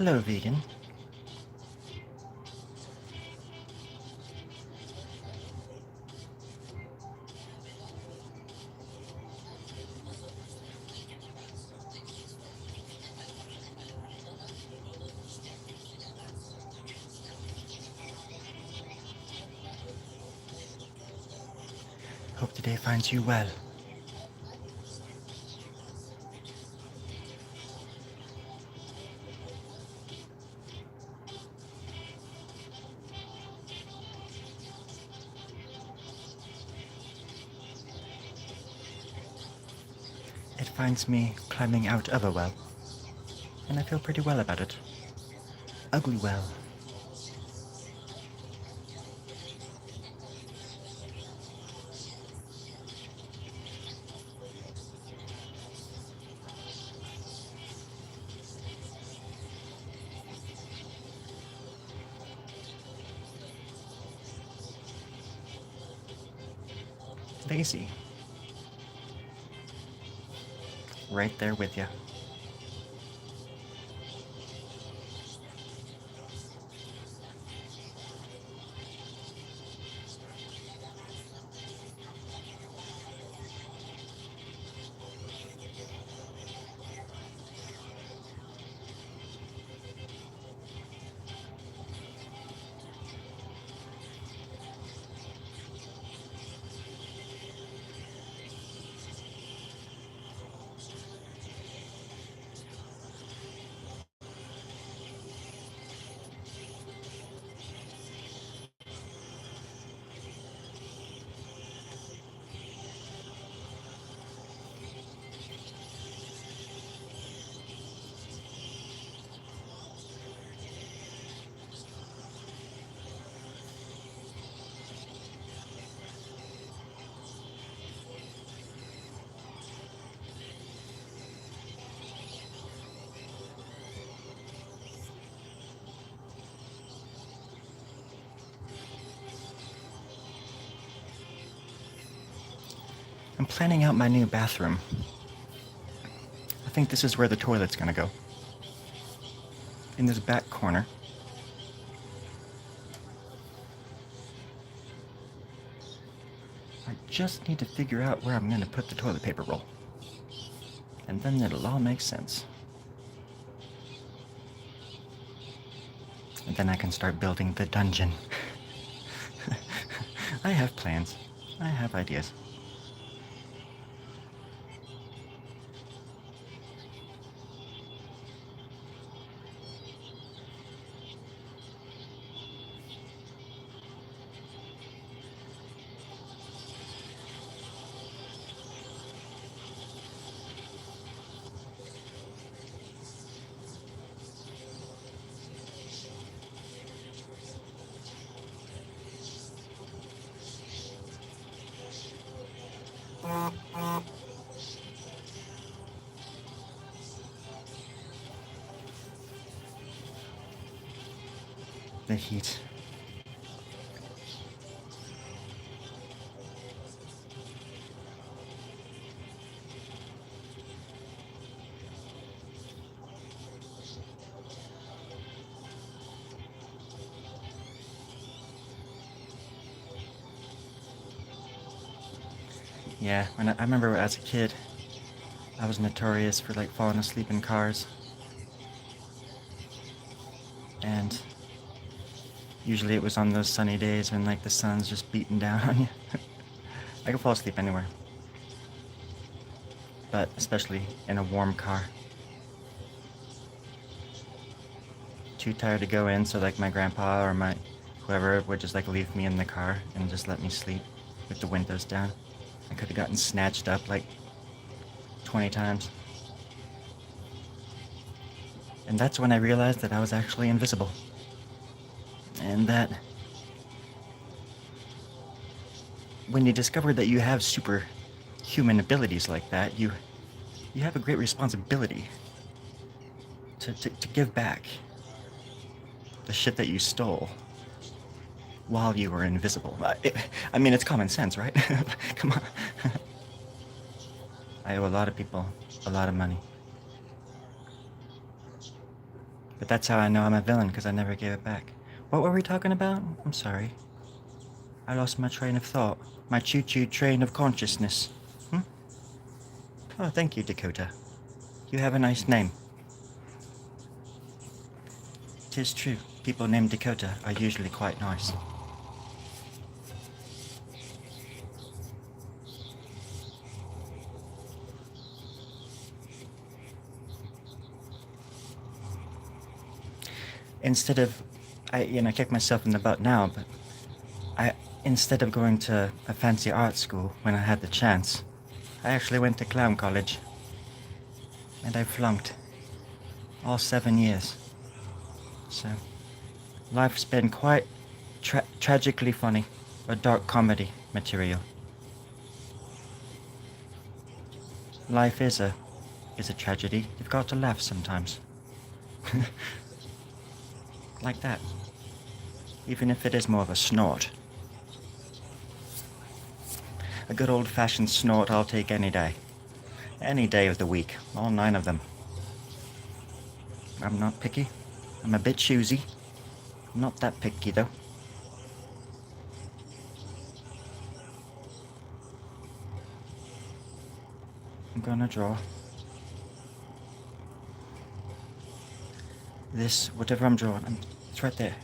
Hello, vegan. Hope today finds you well. It finds me climbing out of a well, and I feel pretty well about it. Ugly well. Lazy. Right there with you. I'm planning out my new bathroom. I think this is where the toilet's gonna go. In this back corner. I just need to figure out where I'm gonna put the toilet paper roll. And then it'll all make sense. And then I can start building the dungeon. I have plans. I have ideas. The heat. Yeah, when I remember as a kid, I was notorious for like falling asleep in cars. And usually it was on those sunny days when like the sun's just beating down on you. I could fall asleep anywhere. But especially in a warm car. Too tired to go in, so like my grandpa or my whoever would just like leave me in the car and just let me sleep with the windows down. I could have gotten snatched up like 20 times. And that's when I realized that I was actually invisible. And that when you discover that you have superhuman abilities like that, you have a great responsibility to give back the shit that you stole while you were invisible. I mean, it's common sense, right? Come on. I owe a lot of people a lot of money. But that's how I know I'm a villain, because I never gave it back. What were we talking about? I'm sorry. I lost my train of thought. My choo-choo train of consciousness. Hmm? Oh, thank you, Dakota. You have a nice name. 'Tis true. People named Dakota are usually quite nice. Instead of... I kick myself in the butt now, but instead of going to a fancy art school when I had the chance, I actually went to clown college. And I flunked. All 7 years. So, life's been quite tragically funny. A dark comedy material. Life is a tragedy. You've got to laugh sometimes. Like that. Even if it is more of a snort. A good old-fashioned snort I'll take any day. Any day of the week. All 9 of them. I'm not picky. I'm a bit choosy. I'm not that picky, though. I'm gonna draw. This, whatever I'm drawing, it's right there.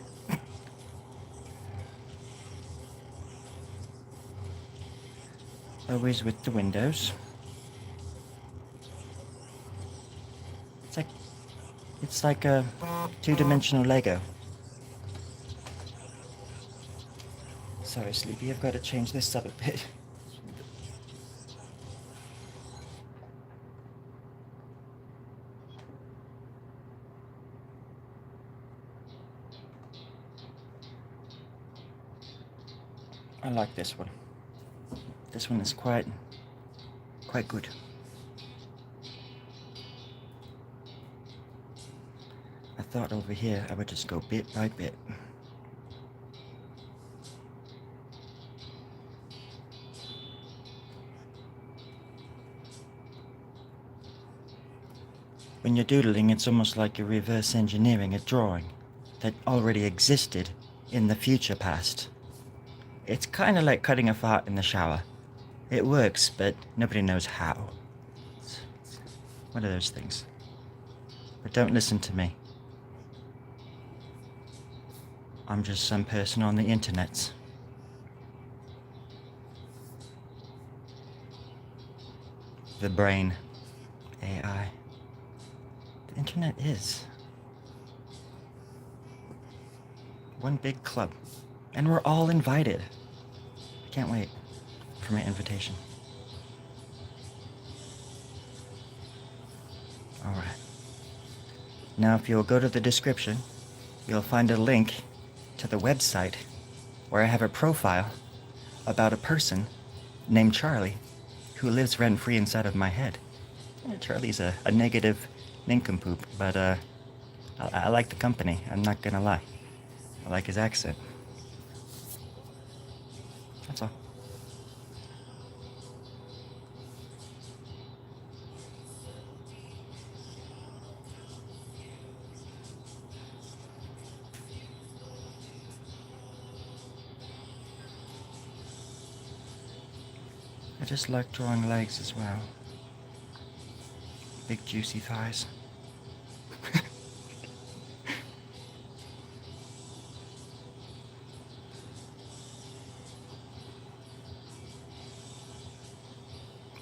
Always with the windows. It's like a 2-dimensional Lego. Sorry, Sleepy, I've got to change this up a bit. I like this one. This one is quite good. I thought over here I would just go bit by bit. When you're doodling, it's almost like you're reverse engineering a drawing that already existed in the future past. It's kind of like cutting a fart in the shower. It works, but nobody knows how. It's one of those things. But don't listen to me. I'm just some person on the internet. The brain. AI. The internet is one big club. And we're all invited. I can't wait for my invitation. Alright. Now if you'll go to the description, you'll find a link to the website where I have a profile about a person named Charlie who lives rent-free inside of my head. Charlie's a negative nincompoop, but I like the company, I'm not gonna lie. I like his accent. That's all. I just like drawing legs as well. Big juicy thighs.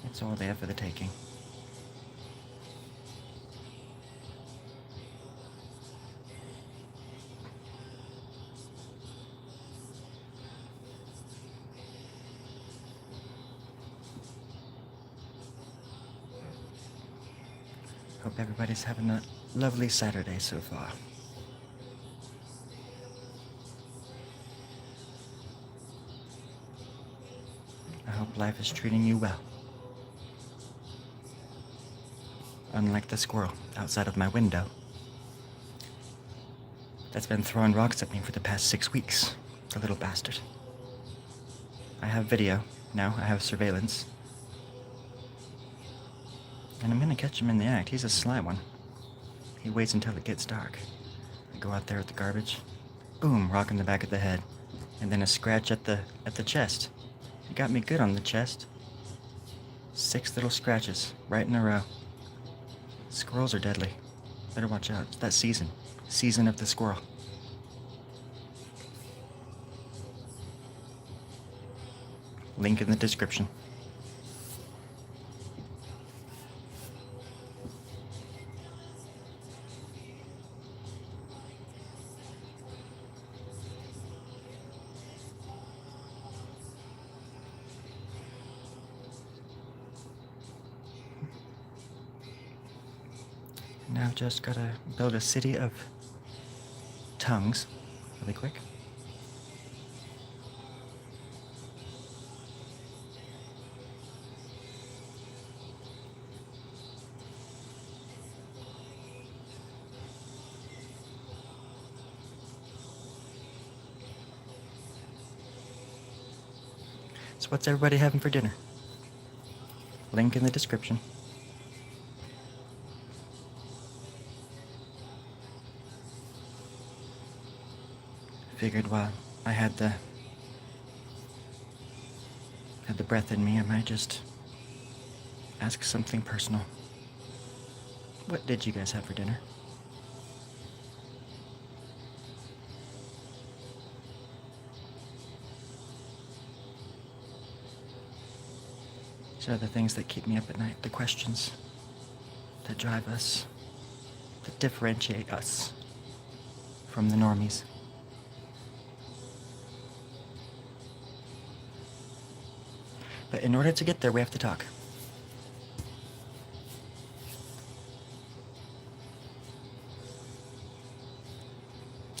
It's all there for the taking. Hope everybody's having a lovely Saturday so far. I hope life is treating you well. Unlike the squirrel outside of my window that's been throwing rocks at me for the past 6 weeks. The little bastard. I have video now. I have surveillance. And I'm gonna catch him in the act. He's a sly one. He waits until it gets dark. I go out there with the garbage. Boom, rock in the back of the head. And then a scratch at the chest. He got me good on the chest. 6 little scratches, right in a row. Squirrels are deadly. Better watch out. It's that season. Season of the squirrel. Link in the description. Now just gotta build a city of tongues really quick. So what's everybody having for dinner? Link in the description. Figured while I had the breath in me, I might just ask something personal. What did you guys have for dinner? These are the things that keep me up at night, the questions that drive us, that differentiate us from the normies. But in order to get there, we have to talk.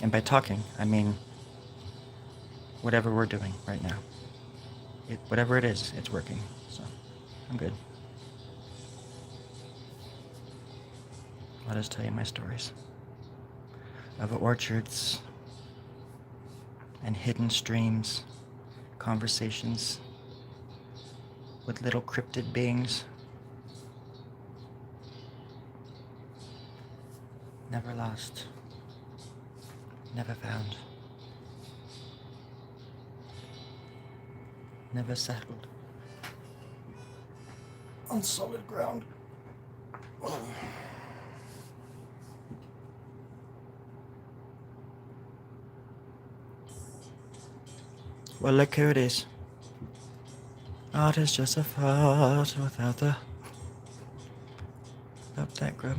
And by talking, I mean whatever we're doing right now. Whatever it is, it's working. So, I'm good. Let us tell you my stories of orchards and hidden streams, conversations with little cryptid beings. Never lost, never found, never settled on solid ground. Well, look who it is. Art is just a thought without that Grubb.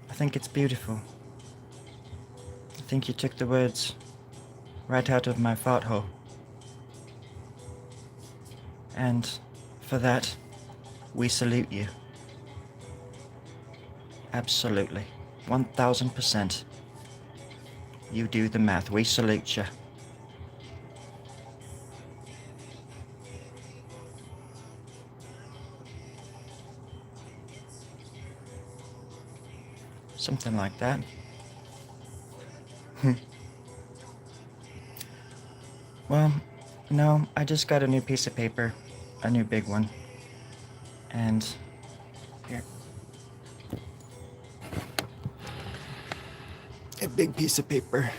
I think it's beautiful. I think you took the words right out of my fart hole. And for that, we salute you. Absolutely. 1000%. You do the math. We salute you. Something like that. Well, no, I just got a new piece of paper, a new big one. And here. A big piece of paper.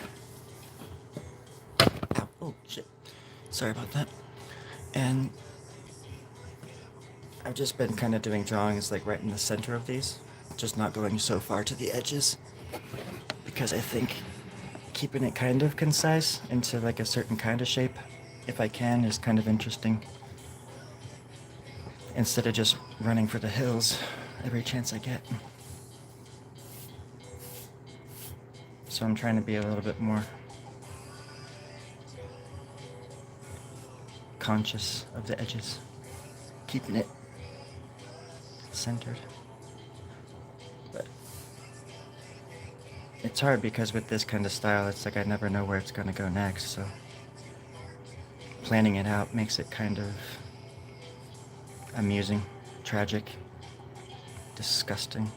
Ow. Oh, shit. Sorry about that. And I've just been kind of doing drawings like right in the center of these. Just not going so far to the edges. Because I think keeping it kind of concise into like a certain kind of shape, if I can, is kind of interesting. Instead of just running for the hills every chance I get. So I'm trying to be a little bit more conscious of the edges, keeping it centered. But it's hard because with this kind of style, it's like I never know where it's gonna go next, so planning it out makes it kind of amusing, tragic, disgusting.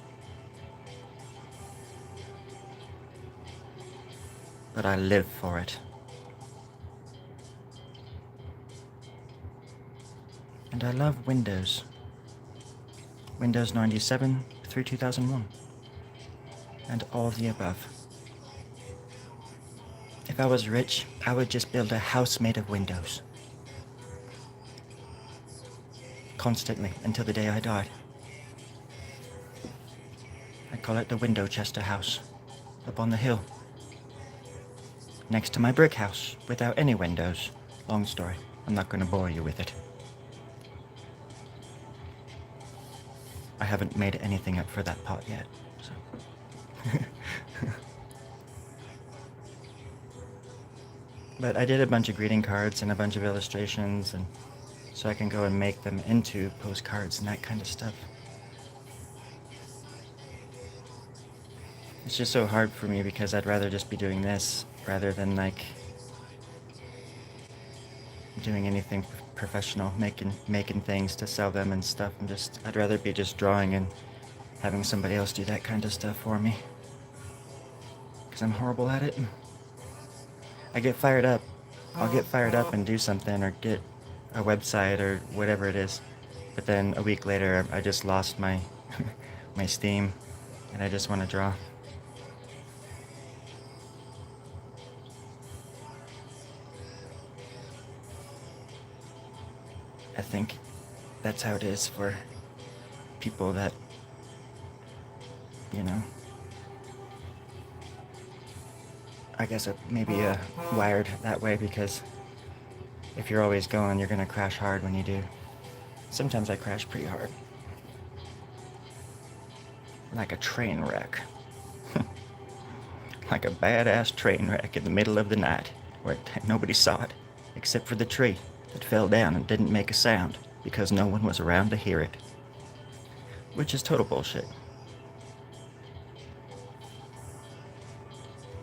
But I live for it. And I love Windows. Windows 97 through 2001. And all of the above. If I was rich, I would just build a house made of windows. Constantly, until the day I died. I call it the Windochester House. Up on the hill. Next to my brick house, without any windows. Long story. I'm not gonna bore you with it. I haven't made anything up for that pot yet, so. But I did a bunch of greeting cards and a bunch of illustrations, and so I can go and make them into postcards and that kind of stuff. It's just so hard for me because I'd rather just be doing this rather than like doing anything professional, making things to sell them and stuff. I'd rather be just drawing and having somebody else do that kind of stuff for me. Because I'm horrible at it. I get fired up. I'll get fired up and do something or get a website or whatever it is. But then a week later, I just lost my my steam and I just want to draw. I think that's how it is for people that, you know, I guess maybe wired that way, because if you're always going, you're gonna crash hard when you do. Sometimes I crash pretty hard. Like a train wreck. Like a badass train wreck in the middle of the night where nobody saw it except for the tree that fell down and didn't make a sound because no one was around to hear it. Which is total bullshit.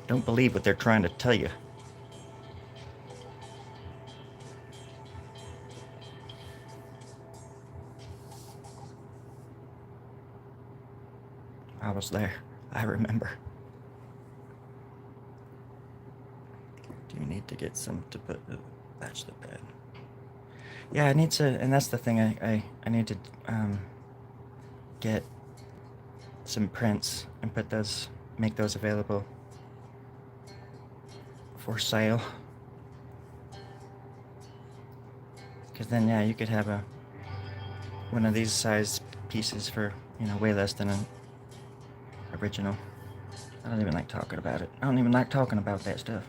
Don't believe what they're trying to tell you. I was there. I remember. Do you need to get some to put... That's the bed. Yeah, I need to... And that's the thing. I need to get some prints and make those available for sale. Because then, yeah, you could have one of these size pieces for, way less than an original. I don't even like talking about it. I don't even like talking about that stuff.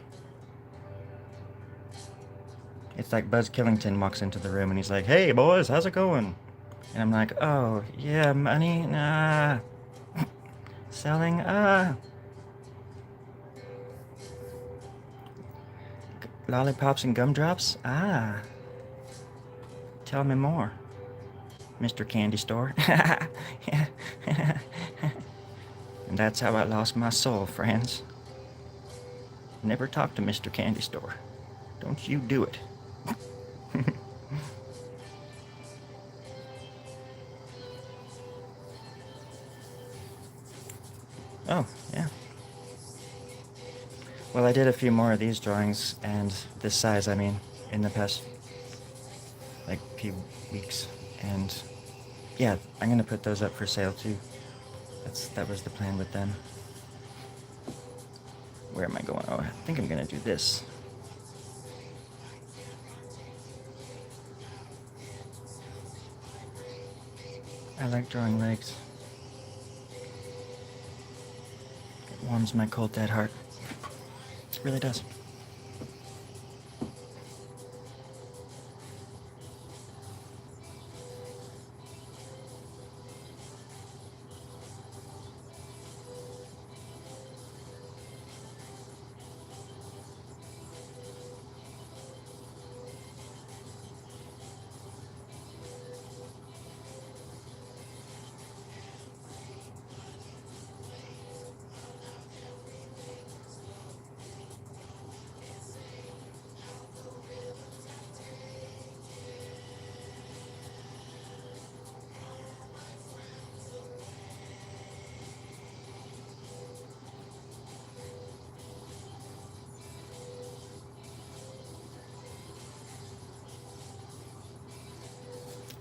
It's like Buzz Killington walks into the room and he's like, "Hey, boys, how's it going?" And I'm like, "Oh, yeah, money? Nah. Selling? Lollipops and gumdrops? Ah. Tell me more, Mr. Candy Store." And that's how I lost my soul, friends. Never talk to Mr. Candy Store. Don't you do it. Oh, yeah. Well, I did a few more of these drawings, and this size, in the past, few weeks. And, yeah, I'm gonna put those up for sale, too. That was the plan with them. Where am I going? Oh, I think I'm gonna do this. I like drawing legs. It warms my cold, dead heart. It really does.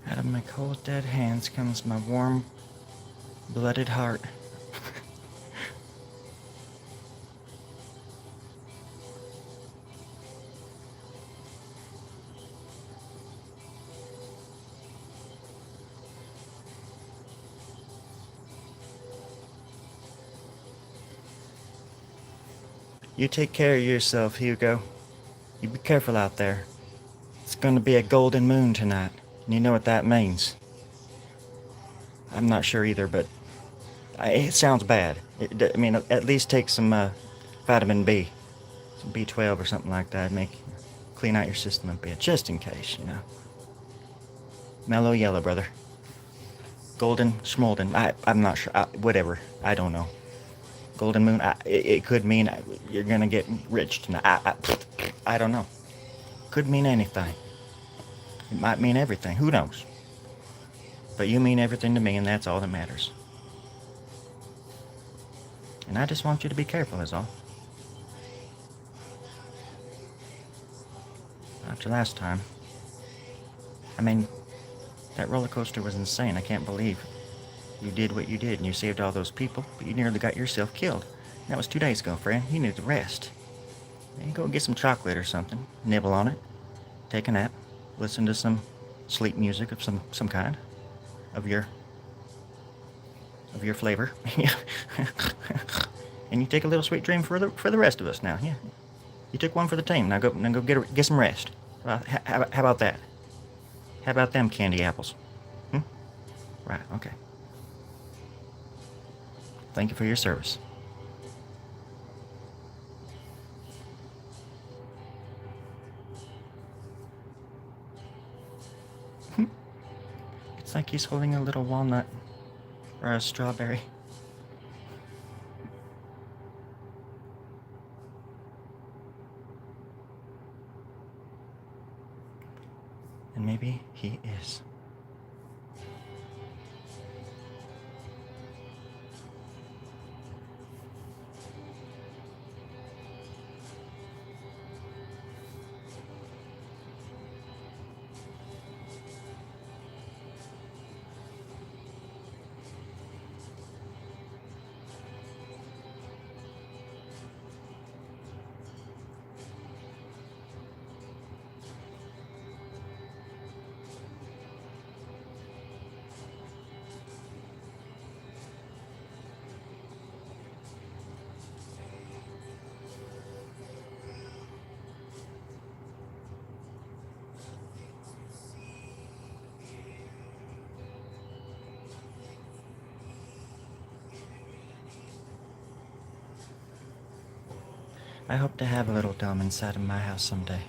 Out of my cold, dead hands comes my warm, blooded heart. You take care of yourself, Hugo. You be careful out there. It's gonna be a golden moon tonight, and you know what that means. I'm not sure either, but it sounds bad. I mean, at least take some vitamin B, some B12 or something like that. Clean out your system a bit, just in case, you know. Mellow yellow, brother. Golden Schmolden. I'm not sure. Whatever. I don't know. Golden moon. It could mean you're gonna get rich tonight. I don't know. Could mean anything. It might mean everything. Who knows? But you mean everything to me, and that's all that matters. And I just want you to be careful, is all. After last time. I mean, that roller coaster was insane. I can't believe you did what you did, and you saved all those people, but you nearly got yourself killed. And that was 2 days ago, friend. You need to rest. Maybe go get some chocolate or something, nibble on it, take a nap, listen to some sleep music of some kind, of your flavor. And you take a little sweet dream for the rest of us now. Yeah, you took one for the team. Now go get some rest. How about that? How about them candy apples? Right. Okay. Thank you for your service. It's like he's holding a little walnut or a strawberry. And maybe he is. I hope to have a little dome inside of my house someday.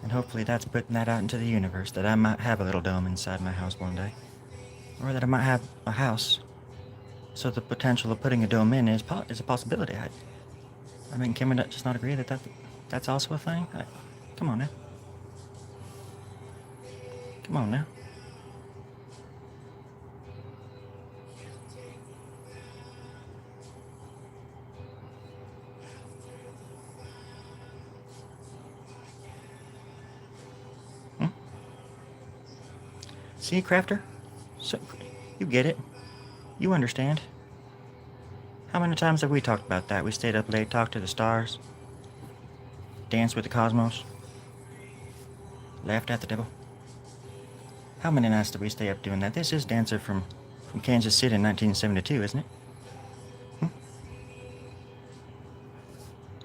And hopefully that's putting that out into the universe, that I might have a little dome inside my house one day. Or that I might have a house. So the potential of putting a dome in is a possibility. I mean, can we just not agree that that's also a thing? Come on now. Come on now. See, Crafter? So, you get it. You understand. How many times have we talked about that? We stayed up late, talked to the stars, danced with the cosmos, laughed at the devil. How many nights did we stay up doing that? This is Dancer from Kansas City in 1972, isn't it?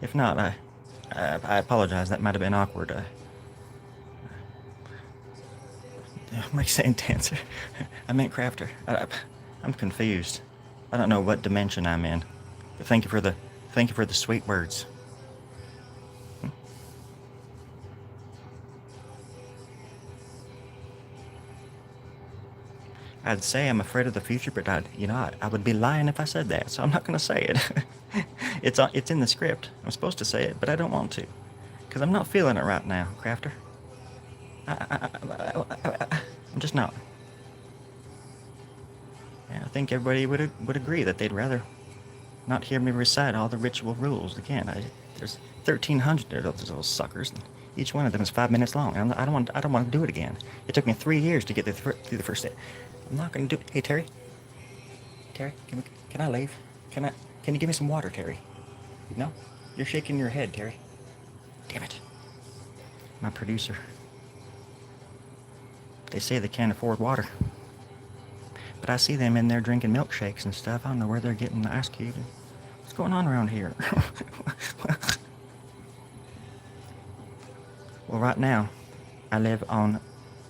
If not, I apologize. That might have been awkward. Am I saying Dancer? I meant Crafter. I'm confused. I don't know what dimension I'm in. But thank you for the sweet words. I'd say I'm afraid of the future, but I would be lying if I said that, so I'm not going to say it. It's in the script. I'm supposed to say it, but I don't want to, because I'm not feeling it right now, Crafter. I'm just not. Yeah, I think everybody would agree that they'd rather not hear me recite all the ritual rules again. There's 1,300 of those suckers. And each one of them is 5 minutes long. I don't want to do it again. It took me 3 years to get through the first day. I'm not going to do it. Hey, Terry. Terry, can I leave? Can you give me some water, Terry? No? You're shaking your head, Terry. Damn it. My producer. They say they can't afford water. But I see them in there drinking milkshakes and stuff. I don't know where they're getting the ice cube. What's going on around here? Well, right now, I live on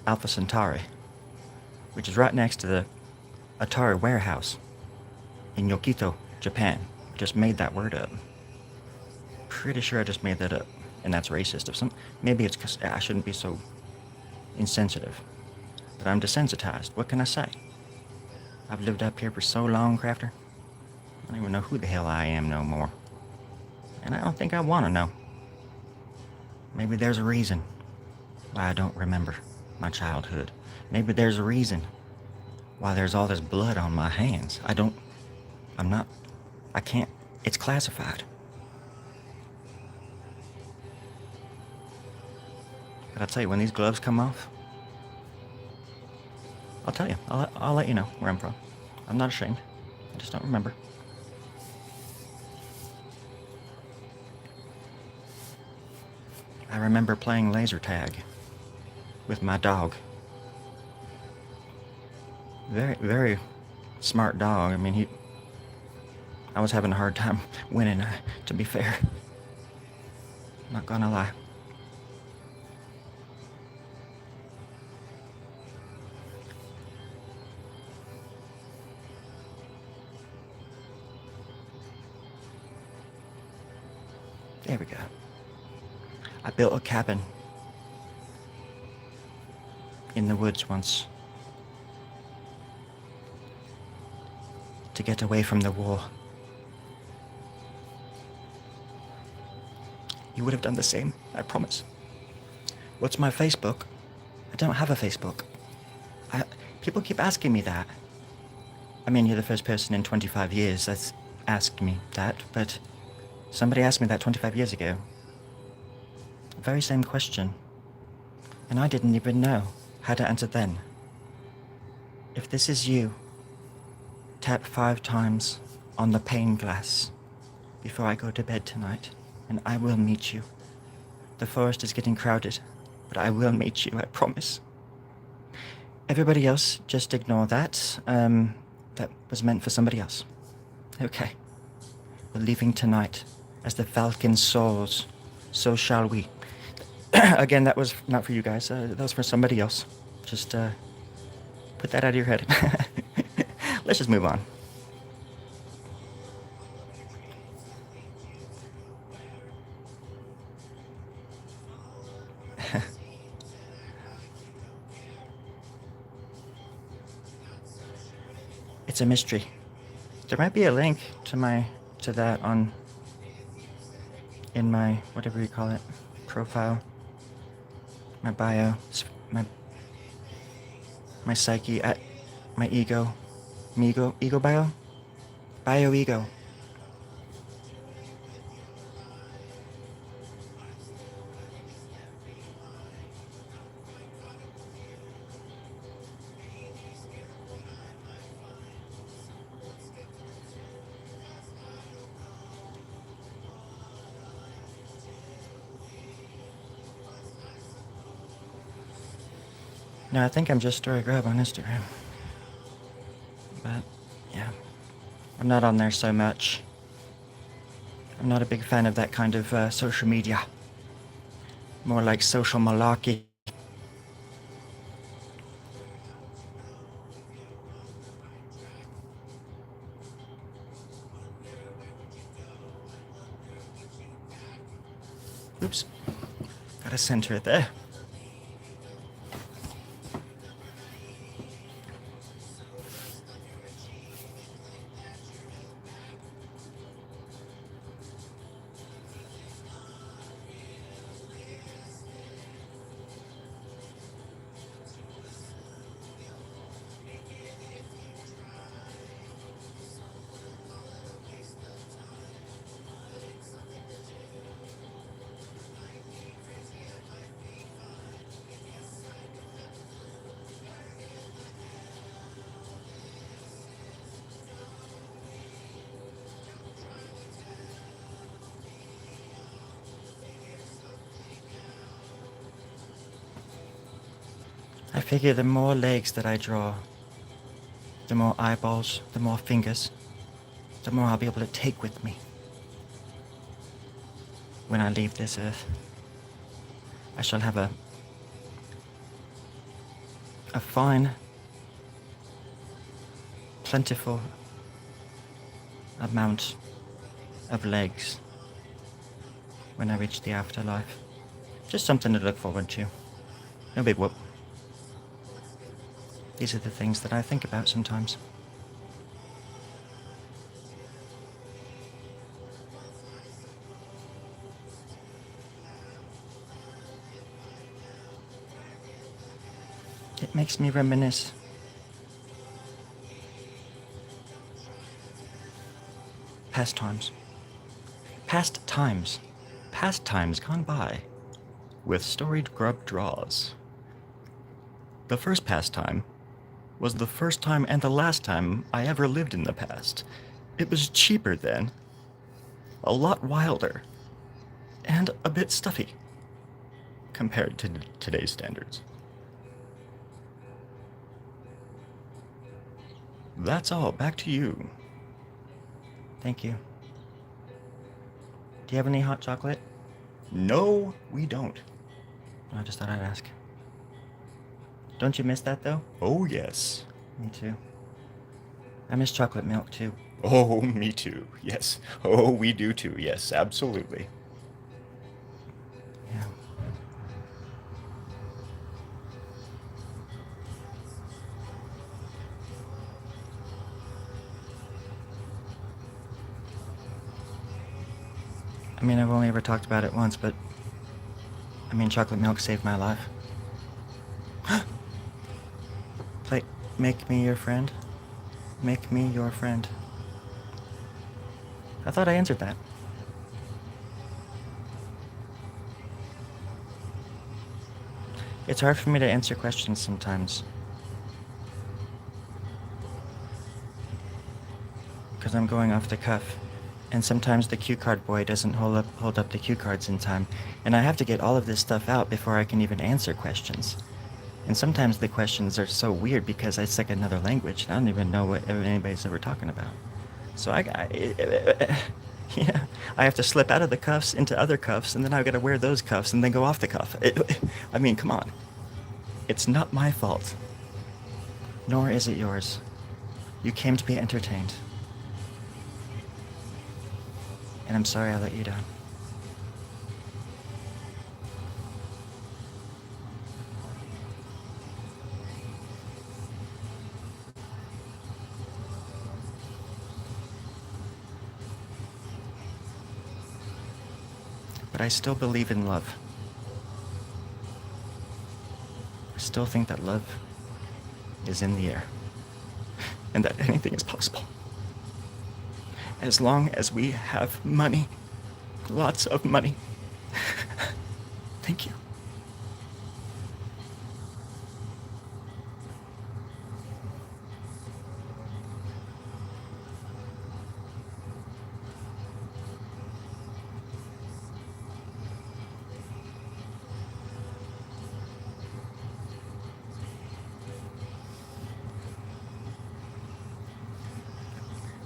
Alpha Centauri, which is right next to the Atari warehouse in Yokito, Japan. Just made that word up. Pretty sure I just made that up, and that's racist. Maybe it's because I shouldn't be so insensitive, but I'm desensitized. What can I say? I've lived up here for so long, Crafter. I don't even know who the hell I am no more, and I don't think I want to know. Maybe there's a reason why I don't remember my childhood. Maybe there's a reason why there's all this blood on my hands. I can't, it's classified. But I'll tell you, when these gloves come off, I'll tell you, I'll let you know where I'm from. I'm not ashamed, I just don't remember. I remember playing laser tag with my dog. Very, very smart dog. I mean, I was having a hard time winning, to be fair. Not gonna lie. There we go. I built a cabin in the woods once to get away from the war. You would have done the same, I promise. What's my Facebook? I don't have a Facebook. People keep asking me that. I mean, you're the first person in 25 years that's asked me that, but somebody asked me that 25 years ago. Very same question. And I didn't even know how to answer then. If this is you, tap 5 times on the pane glass before I go to bed tonight, and I will meet you. The forest is getting crowded, but I will meet you, I promise. Everybody else, just ignore that. That was meant for somebody else. Okay. We're leaving tonight. As the falcon soars, so shall we. Again, that was not for you guys. That was for somebody else. Just put that out of your head. Let's just move on. It's a mystery. There might be a link to that in my whatever you call it, profile, my bio, my psyche, my ego bio ego. No, I think I'm just Storie Grubb on Instagram. But, yeah. I'm not on there so much. I'm not a big fan of that kind of social media. More like social malarkey. Oops. Gotta center it there. I figure the more legs that I draw, the more eyeballs, the more fingers, the more I'll be able to take with me when I leave this earth, I shall have a fine, plentiful amount of legs when I reach the afterlife. Just something to look forward to. No big whoop. These are the things that I think about sometimes. It makes me reminisce. Past times. Past times. Past times gone by. With Storie Grubb draws. The first pastime was the first time and the last time I ever lived in the past. It was cheaper then, a lot wilder, and a bit stuffy compared to today's standards. That's all. Back to you. Thank you. Do you have any hot chocolate? No, we don't. I just thought I'd ask. Don't you miss that, though? Oh, yes. Me too. I miss chocolate milk, too. Oh, me too. Yes. Oh, we do too. Yes, absolutely. Yeah. I mean, I've only ever talked about it once, but I mean, chocolate milk saved my life. Make me your friend. Make me your friend. I thought I answered that. It's hard for me to answer questions sometimes. Because I'm going off the cuff. And sometimes the cue card boy doesn't hold up the cue cards in time. And I have to get all of this stuff out before I can even answer questions. And sometimes the questions are so weird because it's like another language. I don't even know what anybody's ever talking about. So yeah, I have to slip out of the cuffs into other cuffs, and then I've got to wear those cuffs and then go off the cuff. I mean, come on. It's not my fault. Nor is it yours. You came to be entertained. And I'm sorry I let you down. But I still believe in love. I still think that love is in the air. And that anything is possible. As long as we have money. Lots of money. Thank you.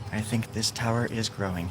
I think this tower is growing.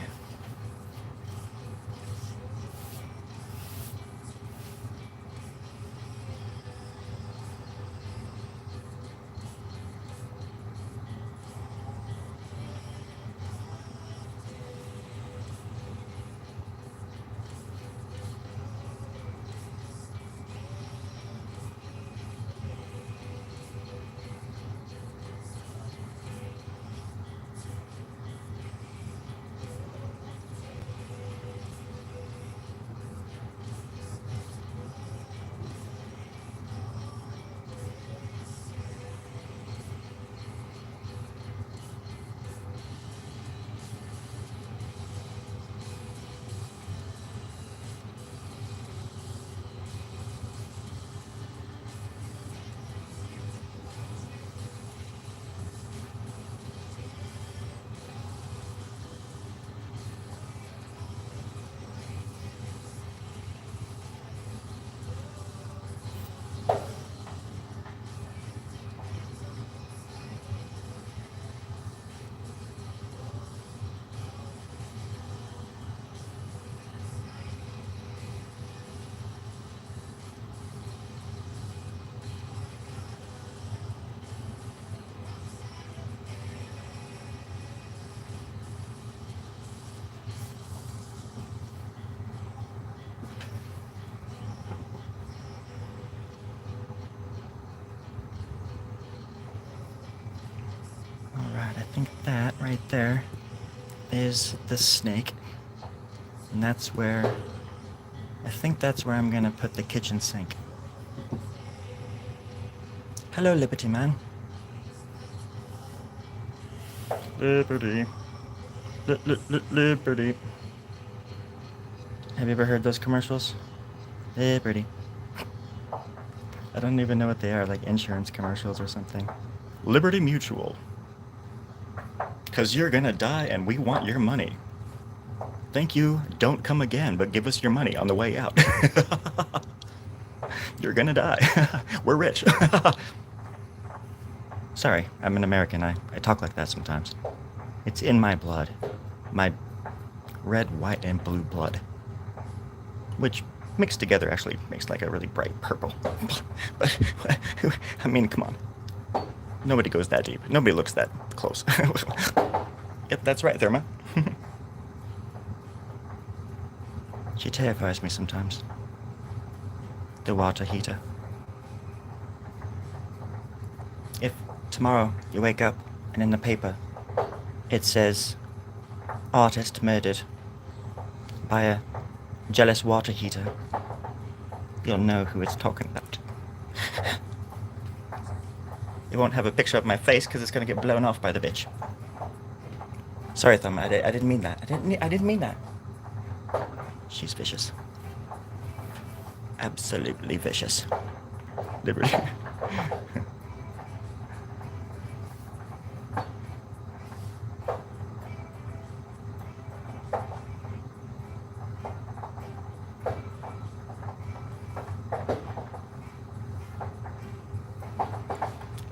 right there is the snake. And that's where... I think that's where I'm gonna put the kitchen sink. Hello, Liberty Man. Liberty. Liberty. Have you ever heard those commercials? Liberty. I don't even know what they are, like insurance commercials or something. Liberty Mutual. 'Cause you're gonna die and we want your money. Thank you, don't come again, but give us your money on the way out. You're gonna die. We're rich. Sorry, I'm an American. I talk like that sometimes. It's in my blood. My red, white, and blue blood. Which mixed together actually makes like a really bright purple. But, I mean, come on. Nobody goes that deep. Nobody looks that close. Yep, that's right, Therma. She terrifies me sometimes. The water heater. If tomorrow you wake up and in the paper it says artist murdered by a jealous water heater, you'll know who it's talking about. It won't have a picture of my face because it's going to get blown off by the bitch. Sorry, Thumb, I didn't mean that. I didn't mean that. She's vicious. Absolutely vicious. Liberty.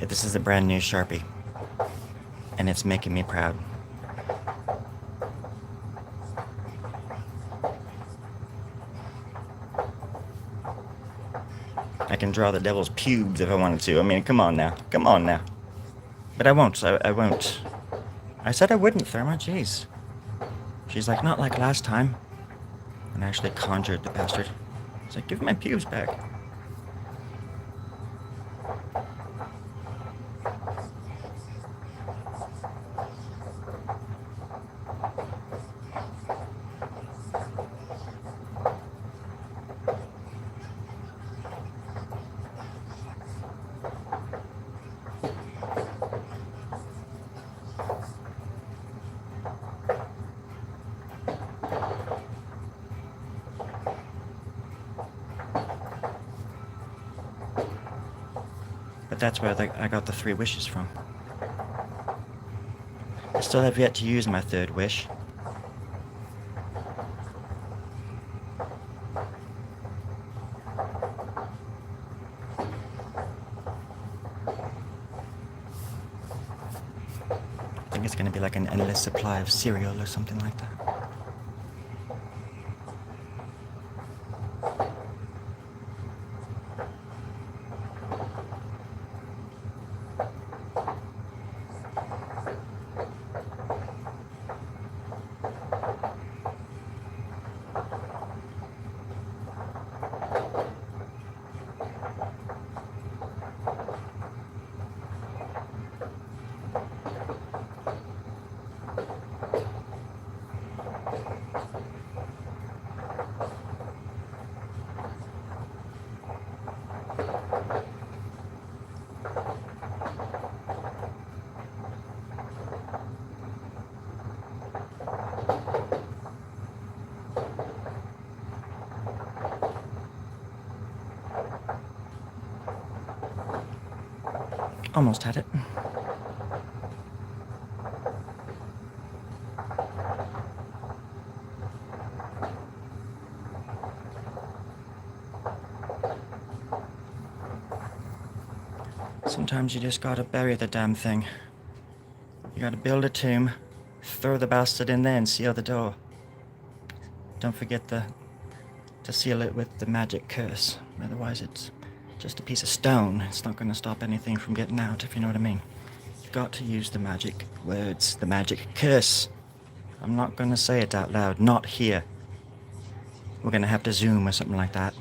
This is a brand new Sharpie, and it's making me proud. I can draw the devil's pubes if I wanted to. I mean, come on now. Come on now. But I won't. I won't. I said I wouldn't, Therma. Jeez. She's like, not like last time. And I actually conjured the bastard. It's like, give my pubes back. But that's where I got the 3 wishes from. I still have yet to use my 3rd wish. I think it's going to be like an endless supply of cereal or something like that. Almost had it. Sometimes you just gotta bury the damn thing. You gotta build a tomb, throw the bastard in there and seal the door. Don't forget to seal it with the magic curse. Otherwise it's just a piece of stone. It's not gonna stop anything from getting out, if you know what I mean. You've got to use the magic words, the magic curse. I'm not gonna say it out loud, not here. We're gonna have to Zoom or something like that.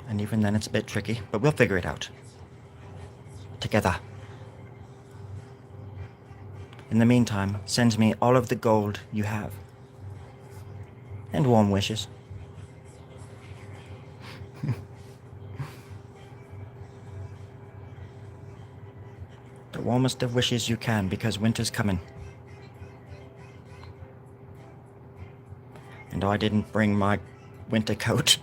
And even then it's a bit tricky, but we'll figure it out. Together. In the meantime, send me all of the gold you have. And warm wishes. The warmest of wishes you can, because winter's coming. And I didn't bring my winter coat.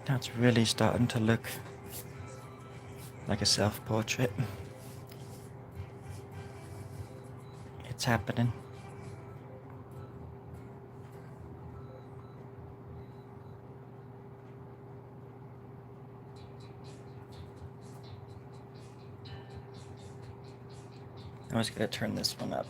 That's really starting to look like a self-portrait. It's happening. I was gonna turn this one up.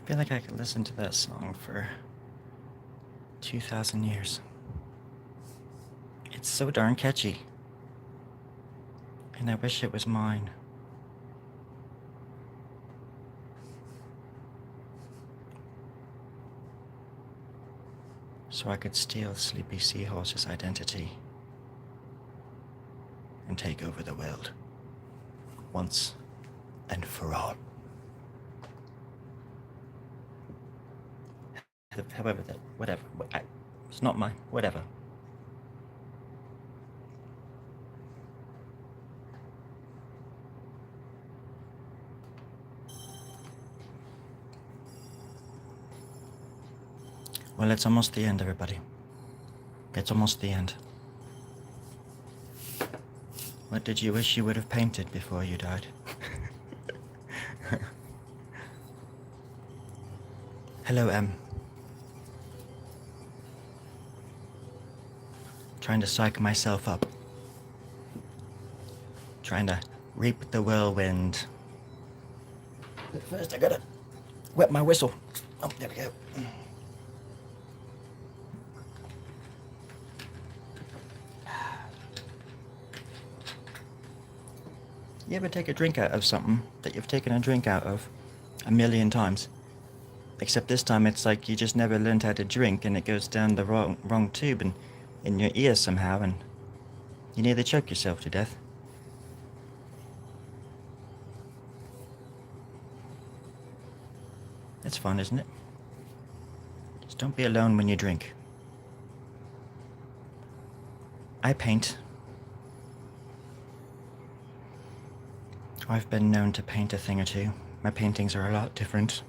I feel like I could listen to that song for 2,000 years. It's so darn catchy. And I wish it was mine. So I could steal Sleepy Seahorse's identity and take over the world. Once and for all. However, that, whatever. It's not mine. Whatever. Well, it's almost the end, everybody. It's almost the end. What did you wish you would have painted before you died? Hello, M. Trying to psych myself up. Trying to reap the whirlwind. But first I gotta wet my whistle. Oh, there we go. You ever take a drink out of something that you've taken a drink out of 1,000,000 times? Except this time it's like you just never learned how to drink and it goes down the wrong tube and in your ear somehow and you nearly choke yourself to death. It's fun, isn't it? Just don't be alone when you drink. I paint. I've been known to paint a thing or two. My paintings are a lot different.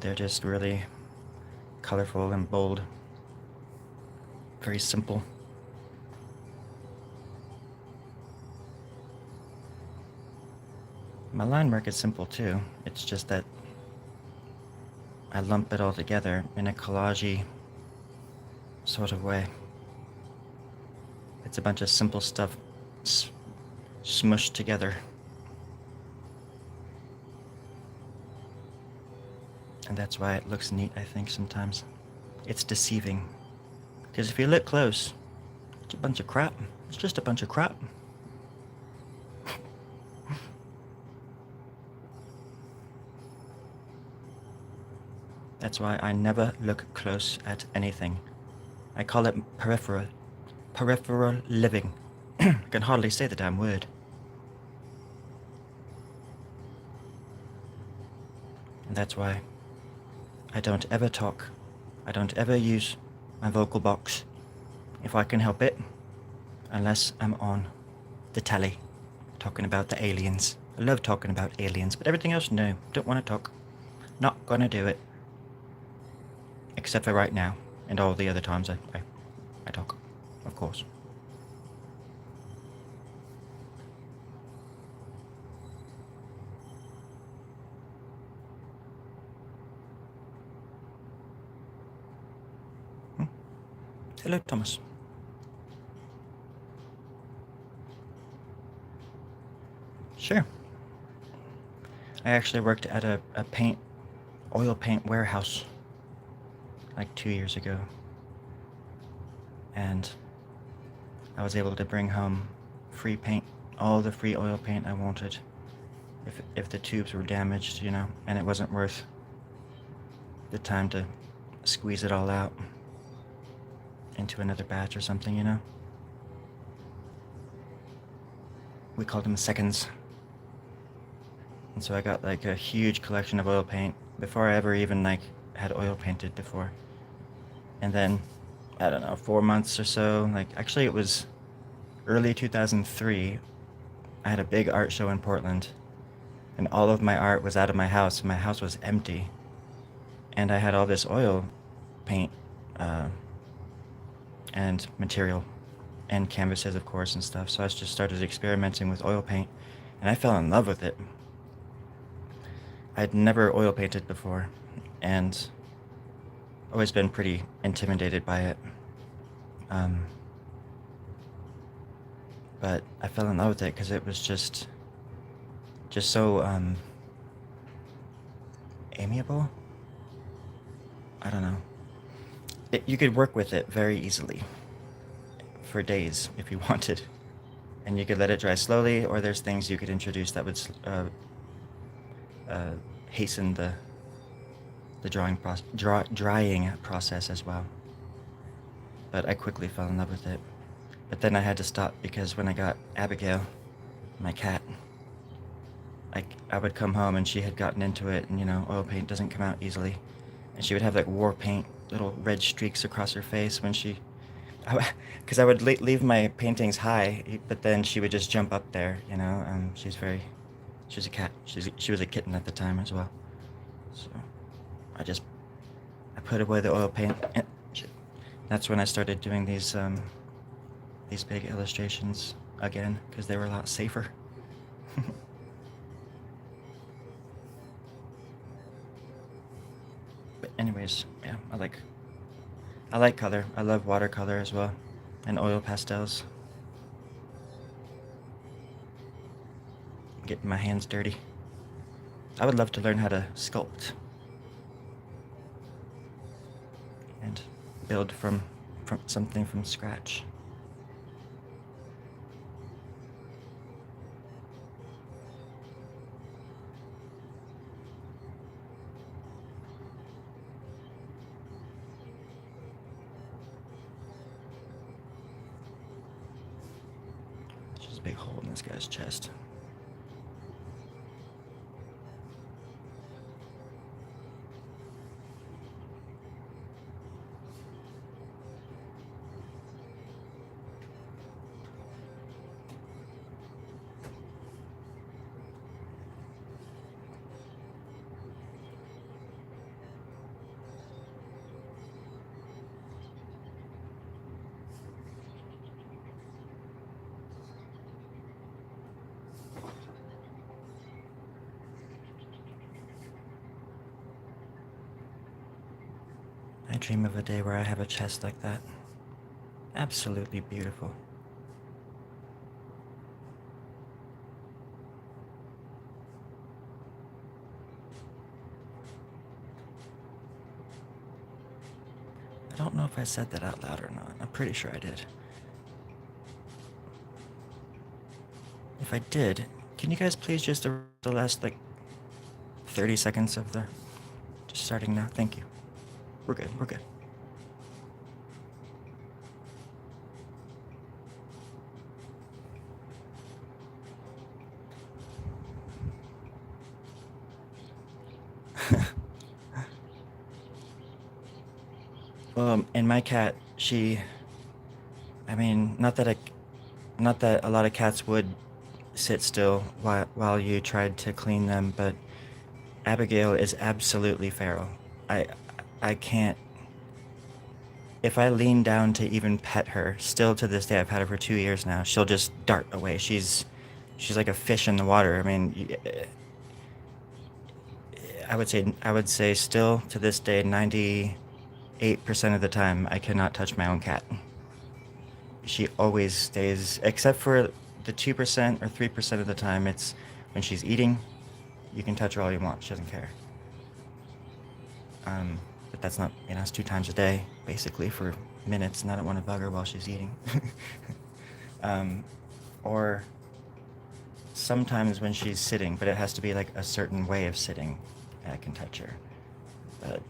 They're just really colorful and bold. Very simple. My line work is simple too. It's just that I lump it all together in a collage-y sort of way. It's a bunch of simple stuff smushed together. And that's why it looks neat, I think, sometimes. It's deceiving. Because if you look close, it's a bunch of crap. It's just a bunch of crap. That's why I never look close at anything. I call it peripheral living. I can hardly say the damn word. And that's why I don't ever talk. I don't ever use my vocal box, if I can help it, unless I'm on the telly, talking about the aliens. I love talking about aliens, but everything else, no. Don't want to talk. Not gonna do it. Except for right now, and all the other times I talk, of course. Hello, Thomas. Sure. I actually worked at a oil paint warehouse like 2 years ago. And I was able to bring home free paint, all the free oil paint I wanted. If the tubes were damaged, you know, and it wasn't worth the time to squeeze it all out into another batch or something, you know? We called them seconds. And so I got like a huge collection of oil paint before I ever even like had oil painted before. And then, I don't know, 4 months or so, like actually it was early 2003, I had a big art show in Portland and all of my art was out of my house. My house was empty. And I had all this oil paint and material and canvases, of course, and stuff. So I just started experimenting with oil paint and I fell in love with it. I'd never oil painted before and always been pretty intimidated by it. but I fell in love with it because it was just so amiable. I don't know. You could work with it very easily for days if you wanted, and you could let it dry slowly, or there's things you could introduce that would uh, hasten the drying process as well. But I quickly fell in love with it. But then I had to stop because when I got Abigail, my cat, I would come home and she had gotten into it, and oil paint doesn't come out easily, and she would have like war paint, little red streaks across her face when she, because I would leave my paintings high, but then she would just jump up there, she was a cat. She was a kitten at the time as well. So I just I put away the oil paint, and that's when I started doing these big illustrations again because they were a lot safer. But anyways, yeah, I like color. I love watercolor as well, and oil pastels. Getting my hands dirty. I would love to learn how to sculpt and build from something from scratch. There's just a big hole in this guy's chest. I dream of a day where I have a chest like that. Absolutely beautiful. I don't know if I said that out loud or not. I'm pretty sure I did. If I did, can you guys please just the last like 30 seconds of the just starting now? Thank you. We're good. We're good. And my cat, I mean, not that a lot of cats would sit still while you tried to clean them, but Abigail is absolutely feral. I, I can't. If I lean down to even pet her, still to this day, I've had her for 2 years now. She'll just dart away. She's like a fish in the water. I mean, I would say still to this day, 98% of the time, I cannot touch my own cat. She always stays, except for the 2% or 3% of the time, it's when she's eating. You can touch her all you want. She doesn't care. But that's not, it's 2 times a day, basically, for minutes, and I don't want to bug her while she's eating. um, or sometimes when she's sitting, but it has to be like a certain way of sitting, and I can touch her. But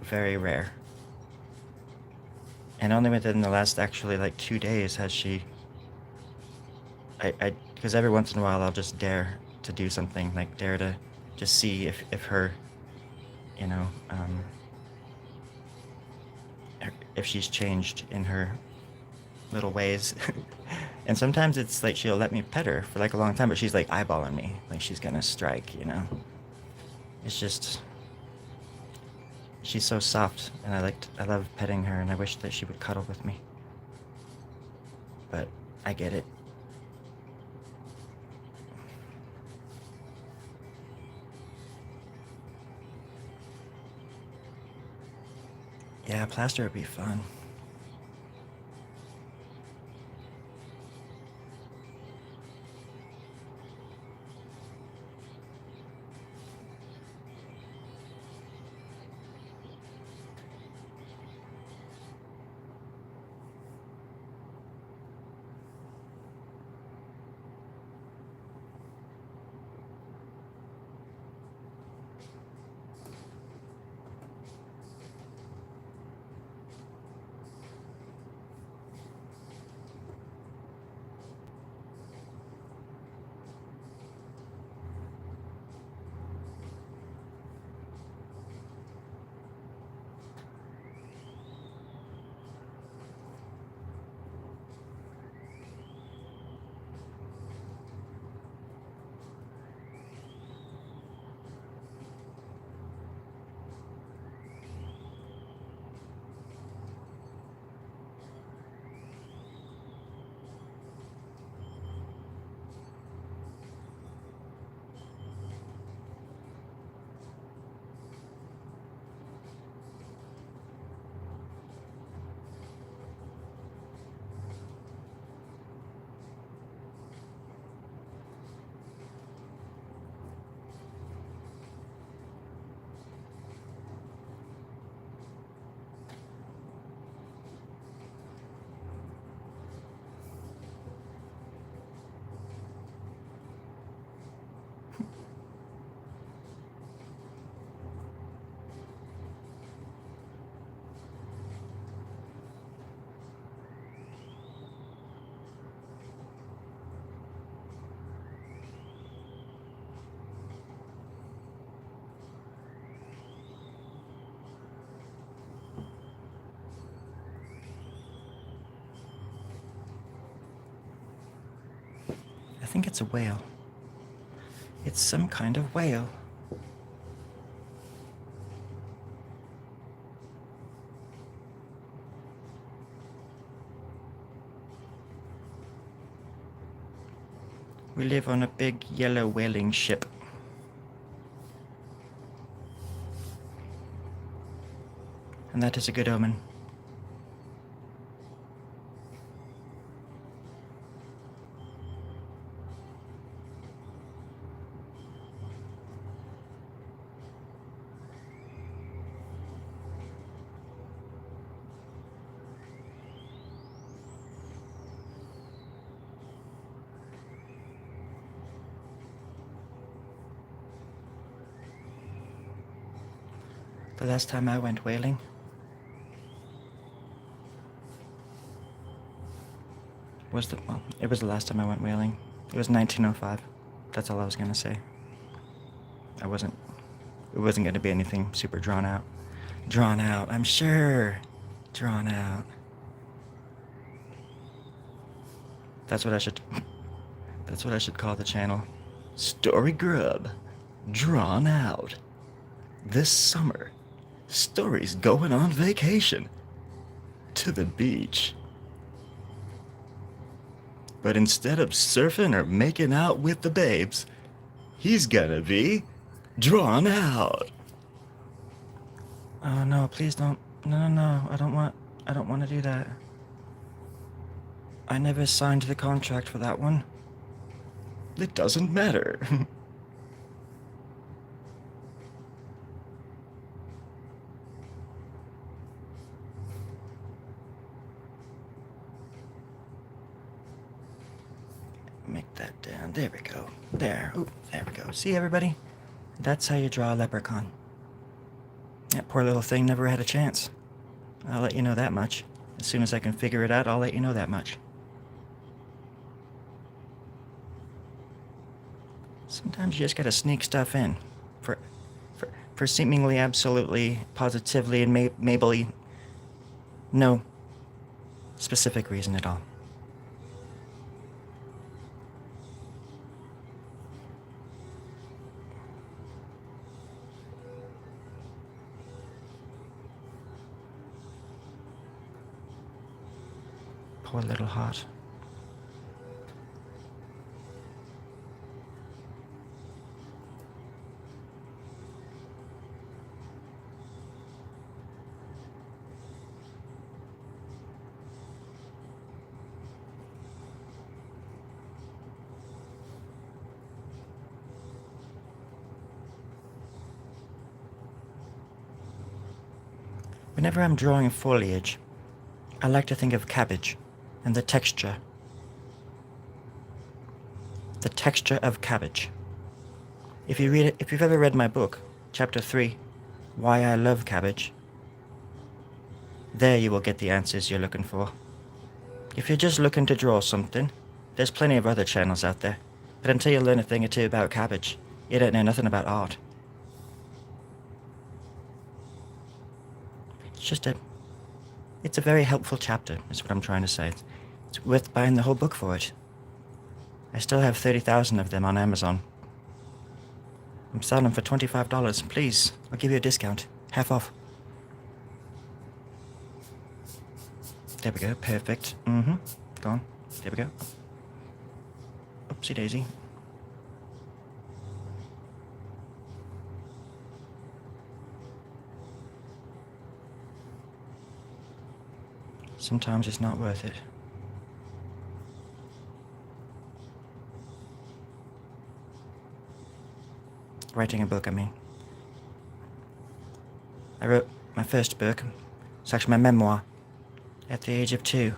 very rare. And only within the last actually like 2 days has she. Because every once in a while I'll just dare to do something, like dare to just see if her, you know, um, if she's changed in her little ways. And sometimes it's like she'll let me pet her for like a long time, but she's like eyeballing me, like she's gonna strike. It's just she's so soft, and I love petting her, and I wish that she would cuddle with me. But I get it. Yeah, plaster would be fun. think it's a whale. It's some kind of whale. We live on a big yellow whaling ship. And that is a good omen. The last time I went whaling it was the last time I went whaling. It was 1905. That's all I was gonna say. It wasn't gonna be anything super drawn out. Drawn out, I'm sure. Drawn out. That's what I should call the channel. Storie Grubb. Drawn out. This summer, Storie's going on vacation. To the beach. But instead of surfing or making out with the babes, he's gonna be drawn out. Oh no, please don't. No. I don't want to do that. I never signed the contract for that one. It doesn't matter. Make that down. There we go. There. Ooh, there we go. See, everybody? That's how you draw a leprechaun. That poor little thing never had a chance. I'll let you know that much. As soon as I can figure it out, I'll let you know that much. Sometimes you just gotta sneak stuff in. For seemingly, absolutely, positively, and maybe no specific reason at all. Poor little heart. Whenever I'm drawing foliage, I like to think of cabbage and the texture. The texture of cabbage. If you've ever read my book, Chapter 3, Why I Love Cabbage, there you will get the answers you're looking for. If you're just looking to draw something, there's plenty of other channels out there, but until you learn a thing or two about cabbage, you don't know nothing about art. It's a very helpful chapter, is what I'm trying to say. It's worth buying the whole book for it. I still have 30,000 of them on Amazon. I'm selling them for $25. Please, I'll give you a discount. Half off. There we go, perfect. Go on. There we go. Oopsie daisy. Sometimes it's not worth it. Writing a book, I mean. I wrote my first book. It's actually my memoir. At the age of 2.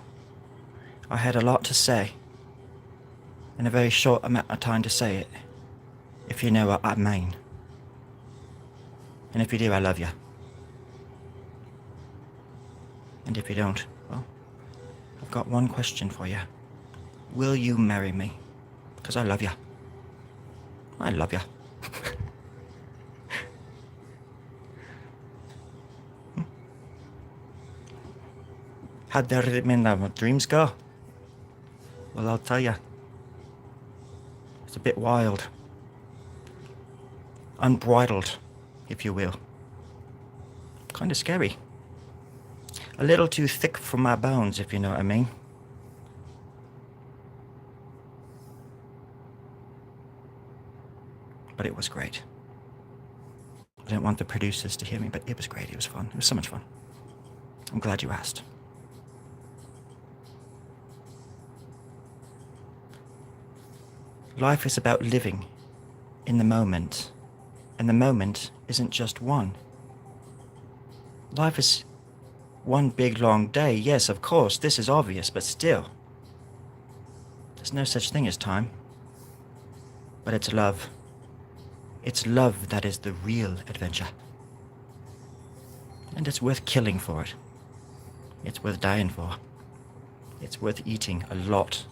I had a lot to say. In a very short amount of time to say it. If you know what I mean. And if you do, I love you. And if you don't, well, I've got one question for you. Will you marry me? Because I love you. I love you. How did my dreams go? Well, I'll tell you. a bit wild. Unbridled, if you will. Kind of scary. A little too thick for my bones, if you know what I mean. But it was great. I don't want the producers to hear me, but it was great. It was fun. It was so much fun. I'm glad you asked. Life is about living in the moment, and the moment isn't just one. Life is one big long day. Yes, of course, this is obvious, but still. There's no such thing as time. But it's love. It's love that is the real adventure. And it's worth killing for it. It's worth dying for. It's worth eating a lot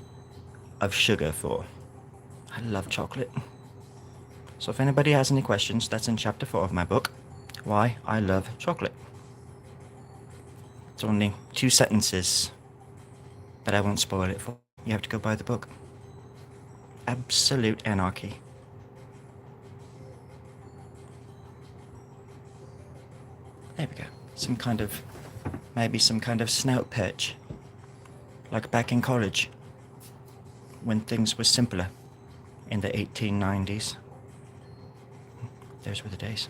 of sugar for. I love chocolate. So if anybody has any questions, that's in chapter 4 of my book, Why I Love Chocolate. It's only 2 sentences, but I won't spoil it for you. You have to go buy the book. Absolute anarchy. There we go. Maybe some kind of snout perch. Like back in college, when things were simpler in the 1890s. Those were the days.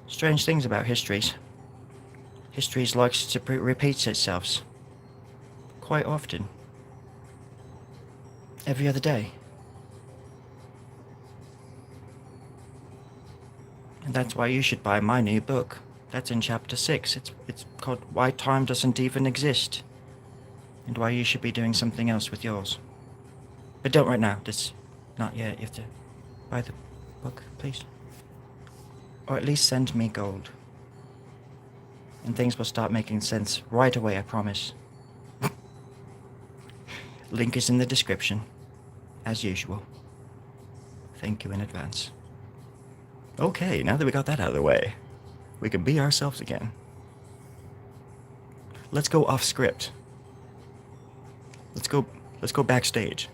Strange things about histories. Histories likes to repeat itself quite often. Every other day. And that's why you should buy my new book. That's in chapter 6. It's called Why Time Doesn't Even Exist. And why you should be doing something else with yours. But don't right now. Not yet. You have to buy the book, please. Or at least send me gold. And things will start making sense right away, I promise. Link is in the description, as usual. Thank you in advance. Okay, now that we got that out of the way, we can be ourselves again. Let's go off script. Let's go backstage.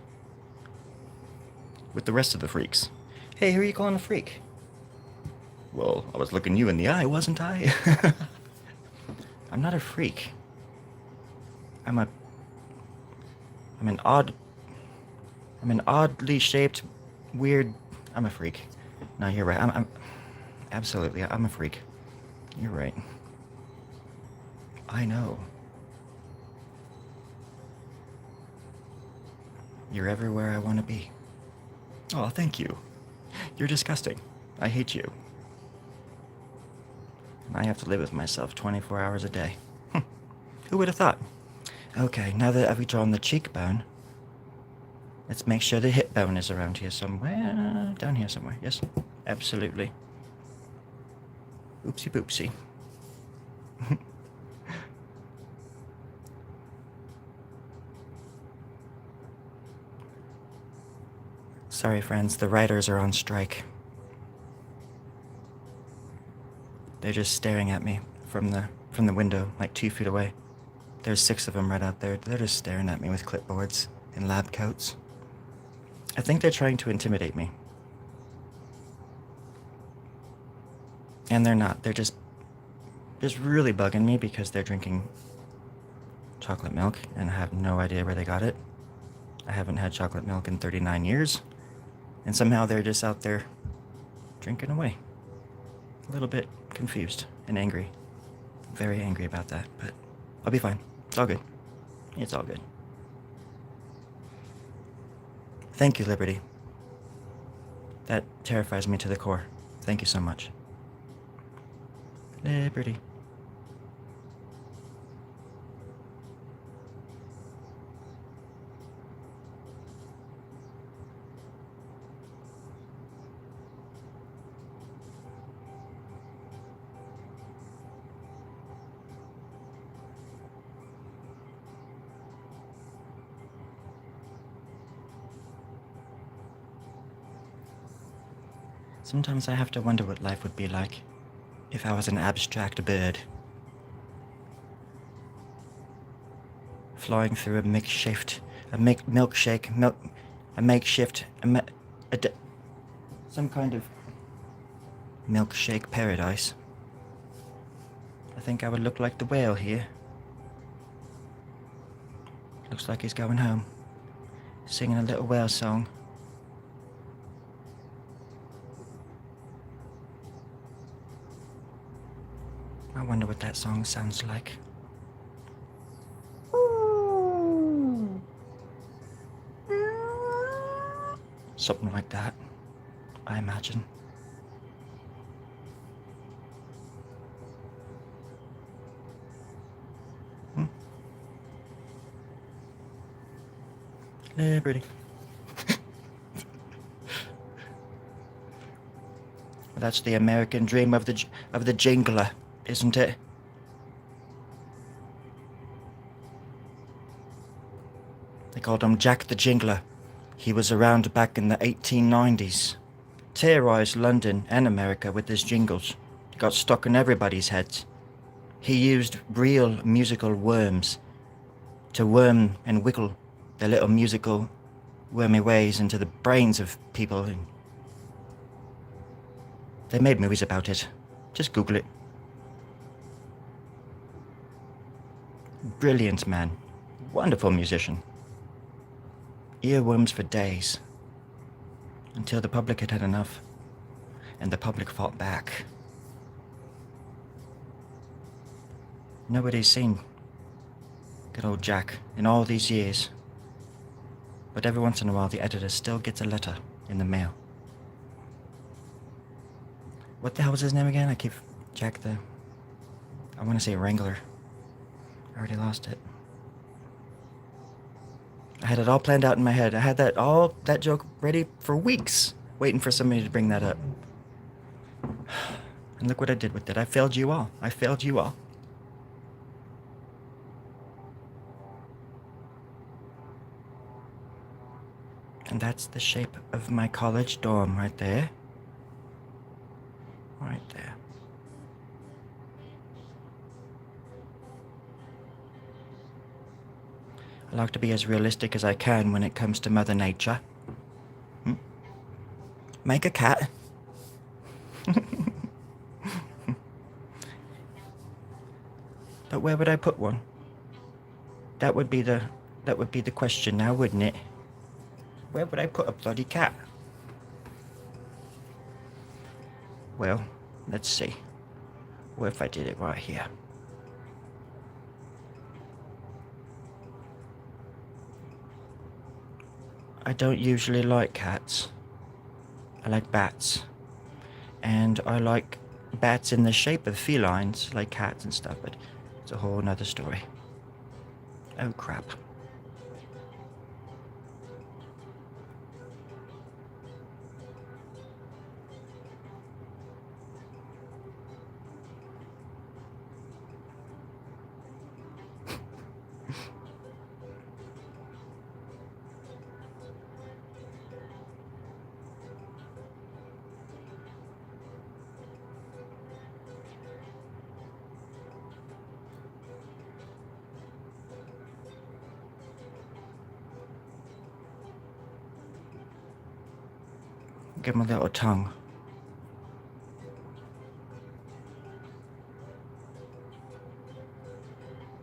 With the rest of the freaks. Hey, who are you calling a freak? Well, I was looking you in the eye, wasn't I? I'm not a freak. I'm an oddly shaped, weird... I'm a freak. No, you're right. I'm absolutely, I'm a freak. You're right. I know. You're everywhere I want to be. Oh, thank you. You're disgusting. I hate you. And I have to live with myself 24 hours a day. Who would have thought? Okay, now that I've drawn the cheekbone, let's make sure the hip bone is around here somewhere. Down here somewhere. Yes, absolutely. Oopsie boopsie. Sorry, friends, the writers are on strike. They're just staring at me from the window, like 2 feet away. There's 6 of them right out there. They're just staring at me with clipboards and lab coats. I think they're trying to intimidate me. And they're not. They're just really bugging me because they're drinking chocolate milk and I have no idea where they got it. I haven't had chocolate milk in 39 years. And somehow they're just out there drinking away. A little bit confused and angry. Very angry about that, but I'll be fine. It's all good. It's all good. Thank you, Liberty. That terrifies me to the core. Thank you so much. Liberty. Sometimes I have to wonder what life would be like if I was an abstract bird. Flying through a makeshift A milkshake, a makeshift, some kind of milkshake paradise. I think I would look like the whale here. Looks like he's going home, singing a little whale song. I wonder what that song sounds like. Something like that, I imagine. Liberty. That's the American dream of the jingler, isn't it? They called him Jack the Jingler. He was around back in the 1890s. Terrorized London and America with his jingles. He got stuck in everybody's heads. He used real musical worms to worm and wiggle their little musical wormy ways into the brains of people. And they made movies about it. Just Google it. Brilliant man. Wonderful musician. Earworms for days. Until the public had had enough. And the public fought back. Nobody's seen good old Jack in all these years. But every once in a while the editor still gets a letter in the mail. What the hell was his name again? I want to say Wrangler. I already lost it. I had it all planned out in my head. I had that joke ready for weeks, waiting for somebody to bring that up. And look what I did with it. I failed you all. And that's the shape of my college dorm right there. Right there. I like to be as realistic as I can when it comes to Mother Nature. Make a cat. But where would I put one? That would be the question now, wouldn't it? Where would I put a bloody cat? Well, let's see. What if I did it right here? I don't usually like cats. I like bats. And I like bats in the shape of felines, like cats and stuff, but it's a whole nother story. Oh crap. Give him a little tongue.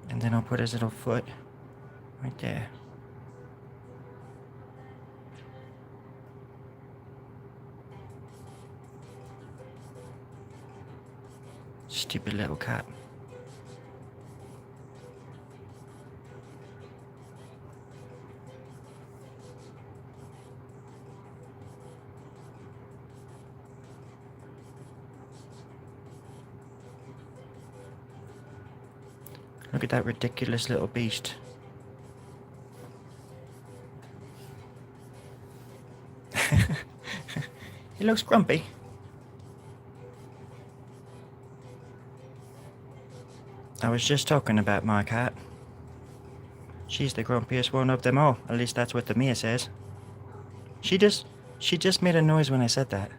And then I'll put his little foot right there. Stupid little cat. Look at that ridiculous little beast. He looks grumpy. I was just talking about my cat. She's the grumpiest one of them all. At least that's what the Mia says. She just made a noise when I said that.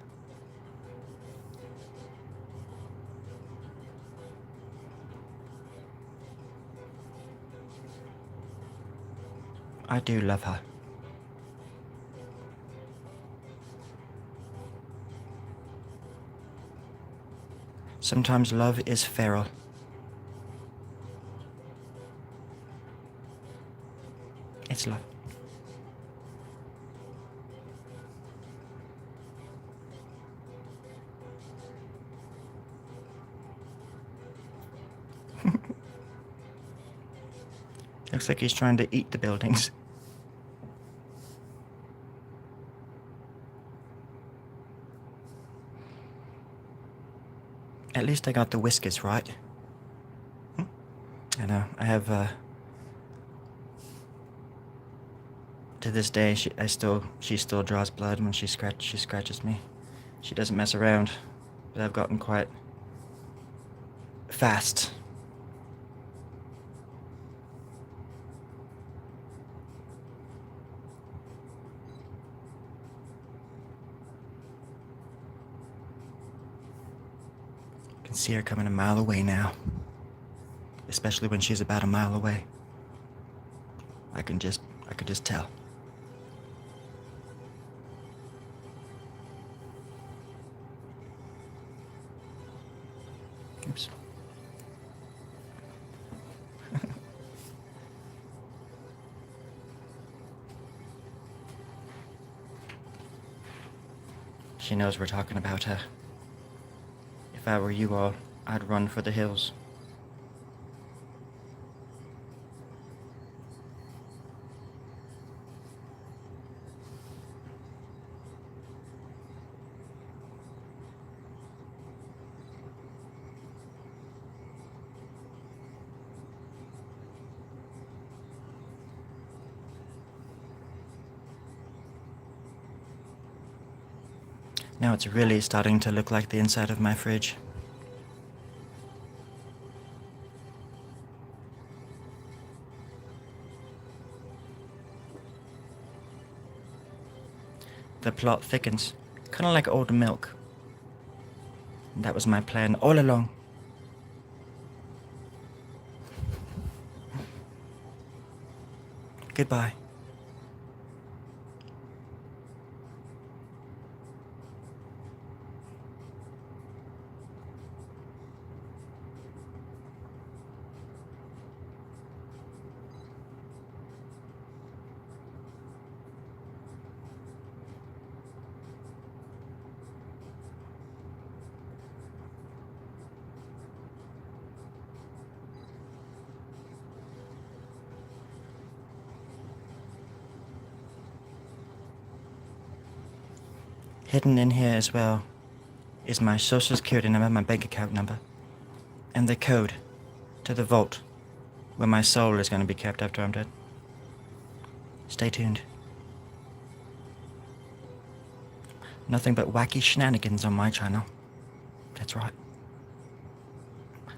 I do love her. Sometimes love is feral. It's love. Looks like he's trying to eat the buildings. At least I got the whiskers right. I know. I have, to this day, she still draws blood when she scratches me. She doesn't mess around, but I've gotten quite fast. I can see her coming a mile away now. Especially when she's about a mile away. I could just tell. Oops. She knows we're talking about her. If I were you all, I'd run for the hills. Now it's really starting to look like the inside of my fridge. The plot thickens, kind of like old milk. That was my plan all along. Goodbye. Hidden in here as well is my social security number, my bank account number, and the code to the vault where my soul is going to be kept after I'm dead. Stay tuned. Nothing but wacky shenanigans on my channel. That's right.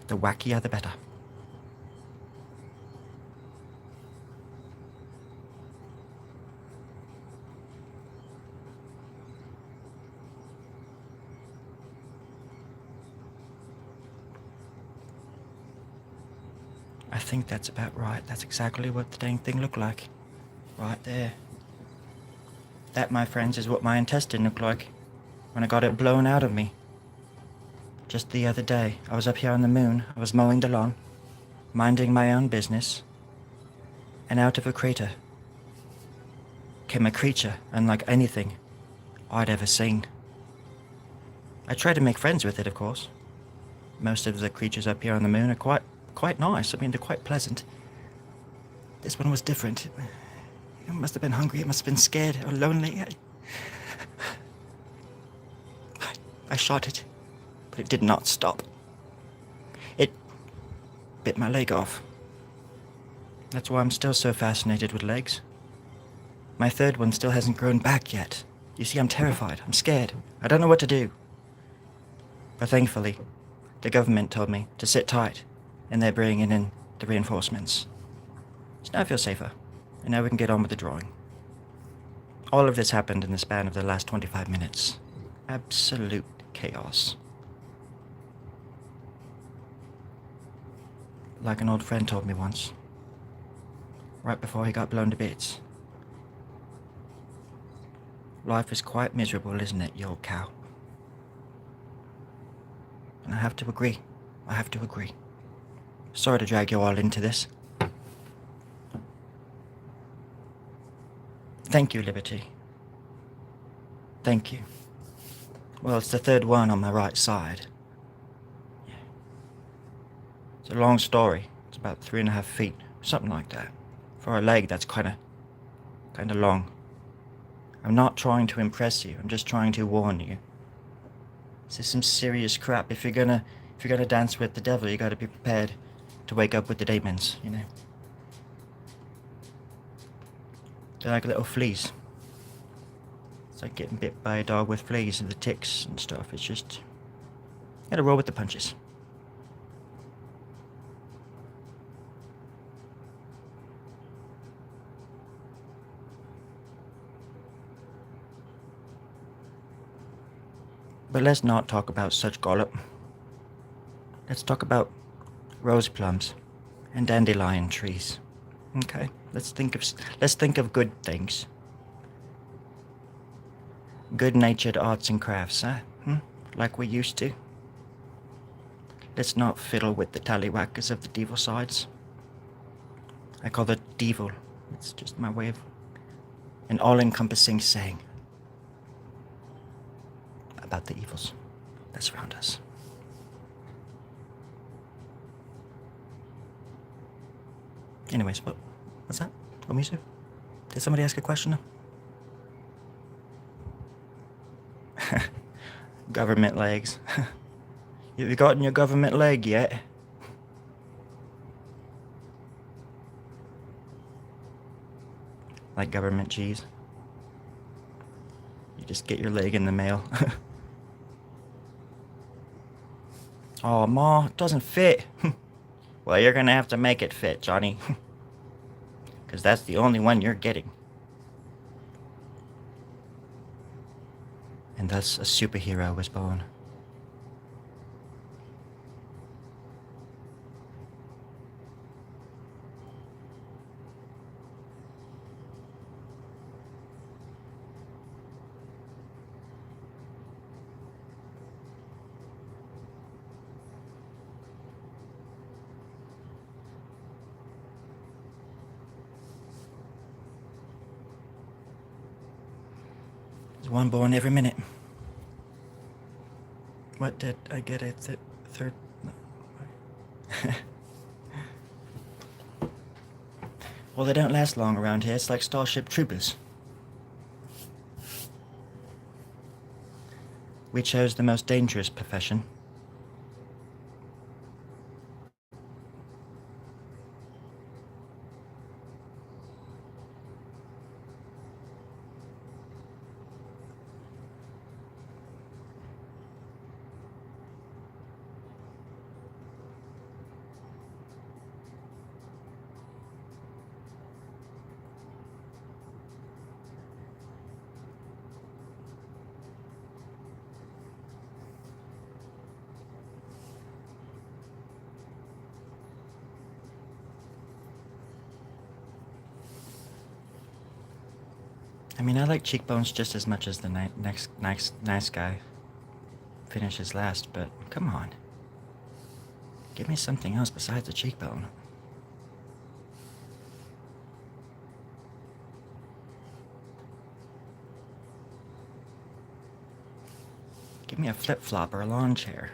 The wackier the better. I think that's about right. That's exactly what the dang thing looked like. Right there. That, my friends, is what my intestine looked like when I got it blown out of me. Just the other day, I was up here on the moon. I was mowing the lawn, minding my own business, and out of a crater came a creature unlike anything I'd ever seen. I tried to make friends with it, of course. Most of the creatures up here on the moon are quite nice. I mean, they're quite pleasant. This one was different. It must have been hungry. It must have been scared or lonely. I shot it, but it did not stop. It bit my leg off. That's why I'm still so fascinated with legs. My third one still hasn't grown back yet. You see, I'm terrified. I'm scared. I don't know what to do. But thankfully, the government told me to sit tight, and they're bringing in the reinforcements. So now I feel safer, and now we can get on with the drawing. All of this happened in the span of the last 25 minutes. Absolute chaos. Like an old friend told me once, right before he got blown to bits. Life is quite miserable, isn't it, you old cow? And I have to agree. I have to agree. Sorry to drag you all into this. Thank you, Liberty. Thank you. Well, it's the third one on my right side. Yeah. It's a long story. It's about 3.5 feet, something like that. For a leg, that's kinda long. I'm not trying to impress you. I'm just trying to warn you. This is some serious crap. If you're gonna dance with the devil, you gotta be prepared to wake up with the demons, you know. They're like little fleas. It's like getting bit by a dog with fleas and the ticks and stuff. It's just, you gotta roll with the punches. But let's not talk about such gollop. Let's talk about rose plums and dandelion trees. Okay, let's think of good things. Good-natured arts and crafts, huh? Like we used to. Let's not fiddle with the tallywhackers of the devil sides. I call it devil. It's just my way of an all-encompassing saying about the evils that surround us. Anyways, what's that? What music? Did somebody ask a question? Government legs. Have you gotten your government leg yet? Like government cheese. You just get your leg in the mail. Oh, Ma, it doesn't fit. Well, you're gonna have to make it fit, Johnny. Because that's the only one you're getting. And thus a superhero was born. There's one born every minute. What did I get at the third? Well, they don't last long around here. It's like Starship Troopers. We chose the most dangerous profession. I mean, I like cheekbones just as much as the next nice guy finishes last, but come on. Give me something else besides a cheekbone. Give me a flip-flop or a lawn chair.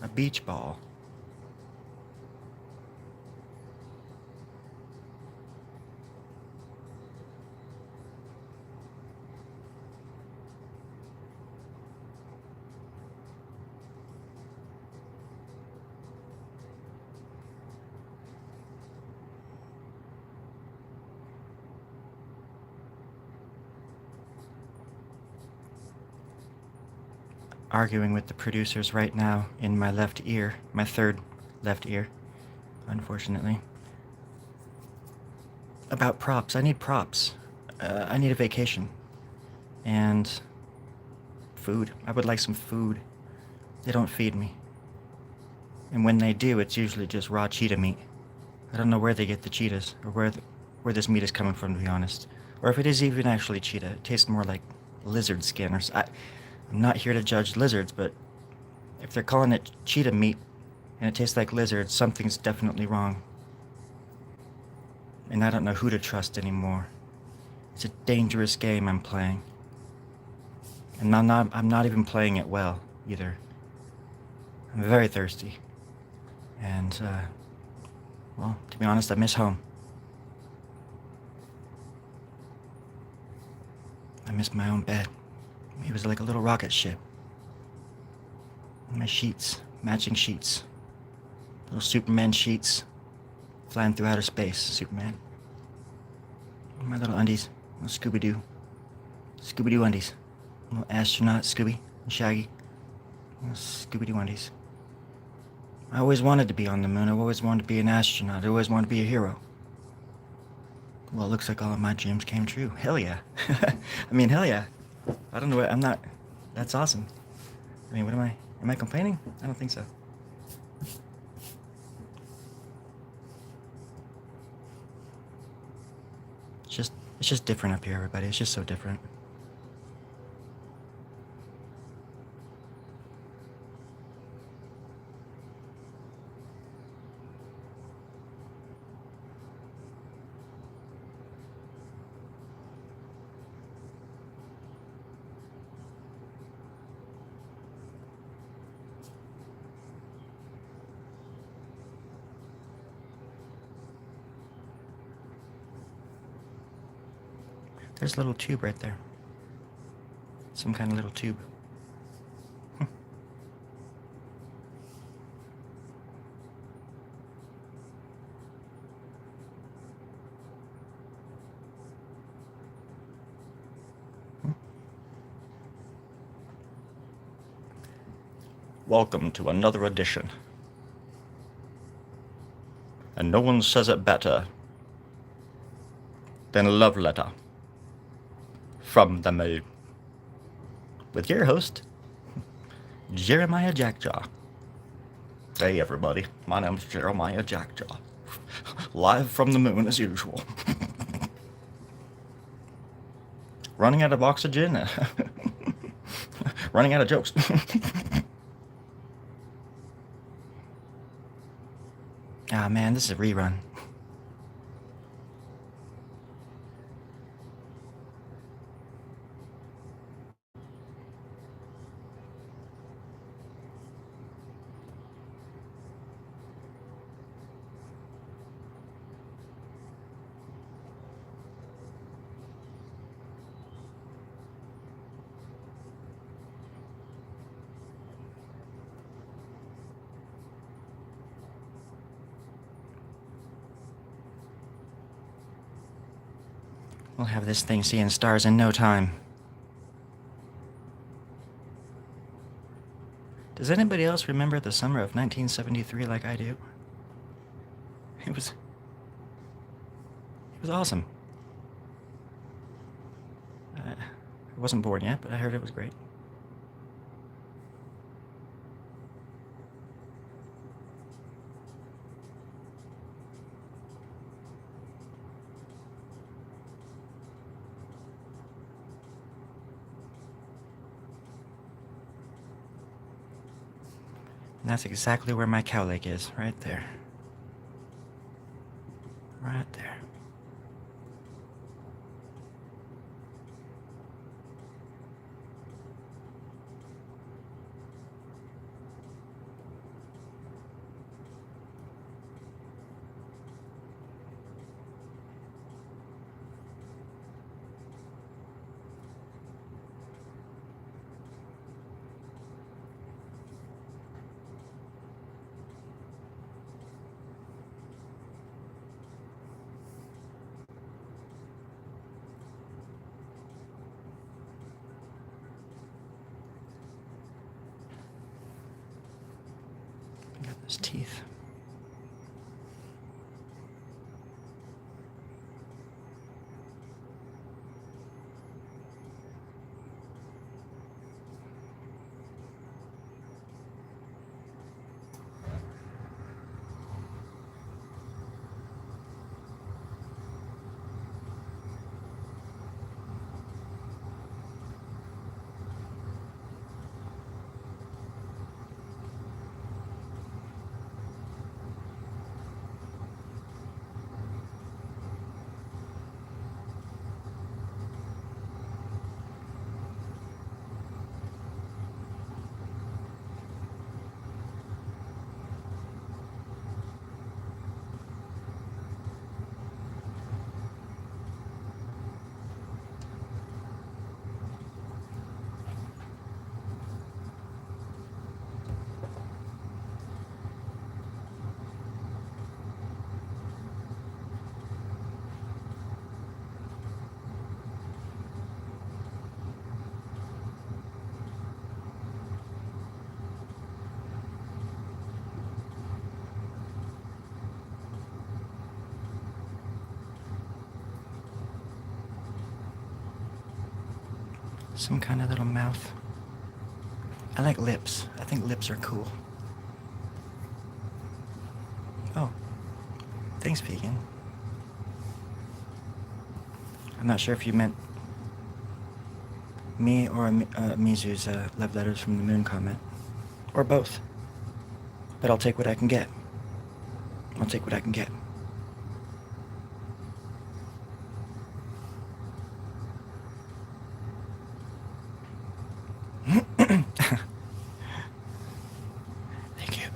A beach ball. Arguing with the producers right now in my left ear, my third left ear, unfortunately. About props. I need props. I need a vacation. And food. I would like some food. They don't feed me. And when they do, it's usually just raw cheetah meat. I don't know where they get the cheetahs, or where this meat is coming from, to be honest. Or if it is even actually cheetah. It tastes more like lizard skin. I'm not here to judge lizards, but if they're calling it cheetah meat and it tastes like lizard, something's definitely wrong. And I don't know who to trust anymore. It's a dangerous game I'm playing. And I'm not even playing it well, either. I'm very thirsty. And, well, to be honest, I miss home. I miss my own bed. It was like a little rocket ship. My sheets, matching sheets. Little Superman sheets. Flying through outer space, Superman. My little undies. Little Scooby-Doo. Scooby-Doo undies. Little astronaut Scooby and Shaggy. Little Scooby-Doo undies. I always wanted to be on the moon. I always wanted to be an astronaut. I always wanted to be a hero. Well, it looks like all of my dreams came true. Hell yeah. I mean, hell yeah. I don't know what, I'm not, that's awesome. I mean, what am I complaining? I don't think so. It's just different up here, everybody. It's just so different. There's a little tube right there. Some kind of little tube. Welcome to another edition. And no one says it better than a love letter from the moon. With your host, Jeremiah Jackjaw. Hey everybody, my name's Jeremiah Jackjaw. Live from the moon as usual. Running out of oxygen. Running out of jokes. Ah man, this is a rerun. We'll have this thing seeing stars in no time. Does anybody else remember the summer of 1973 like I do? It was awesome. I wasn't born yet, but I heard it was great. And that's exactly where my cow lake is, right there. Right there. Got those teeth. Some kind of little mouth. I like lips. I think lips are cool. Oh, thanks, vegan. I'm not sure if you meant me or Mizu's love letters from the moon comment. Or both. But I'll take what I can get. I'll take what I can get. Thank you.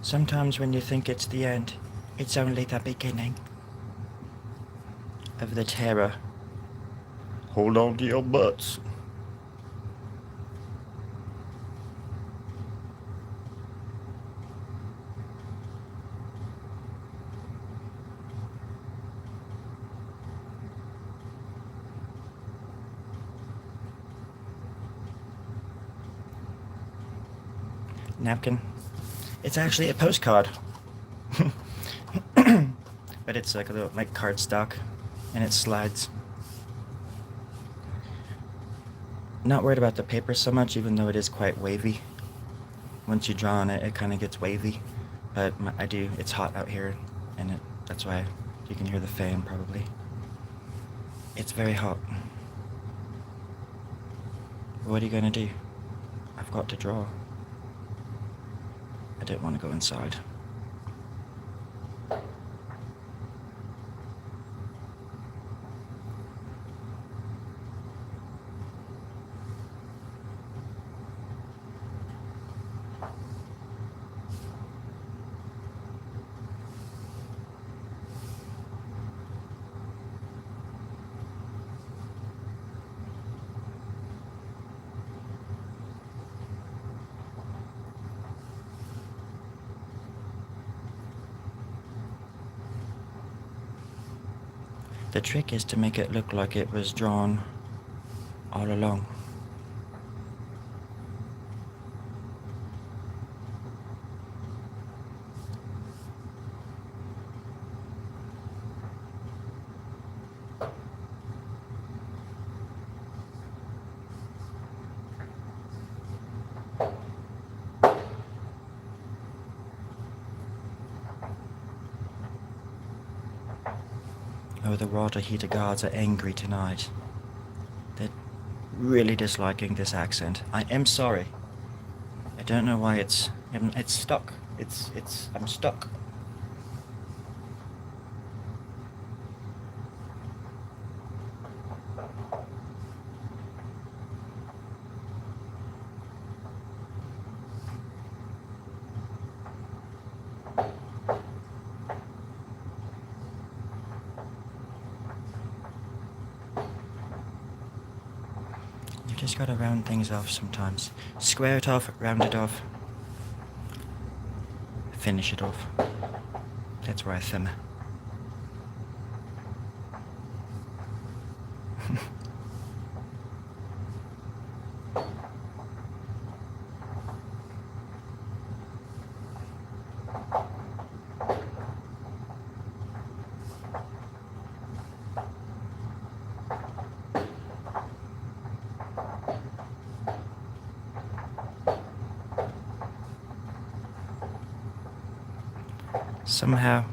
Sometimes when you think it's the end, it's only the beginning of the terror. Hold on to your butts. Napkin. It's actually a postcard. But it's like a little like cardstock and it slides. Not worried about the paper so much, even though it is quite wavy. Once you draw on it, it kind of gets wavy. But it's hot out here, and that's why you can hear the fan probably. It's very hot. What are you gonna do? I've got to draw. I don't want to go inside. The trick is to make it look like it was drawn all along. Oh, the water heater guards are angry tonight. They're really disliking this accent. I am sorry. I don't know why it's stuck. I'm stuck. Just gotta round things off sometimes. Square it off, round it off. Finish it off. That's where I thumb. Somehow,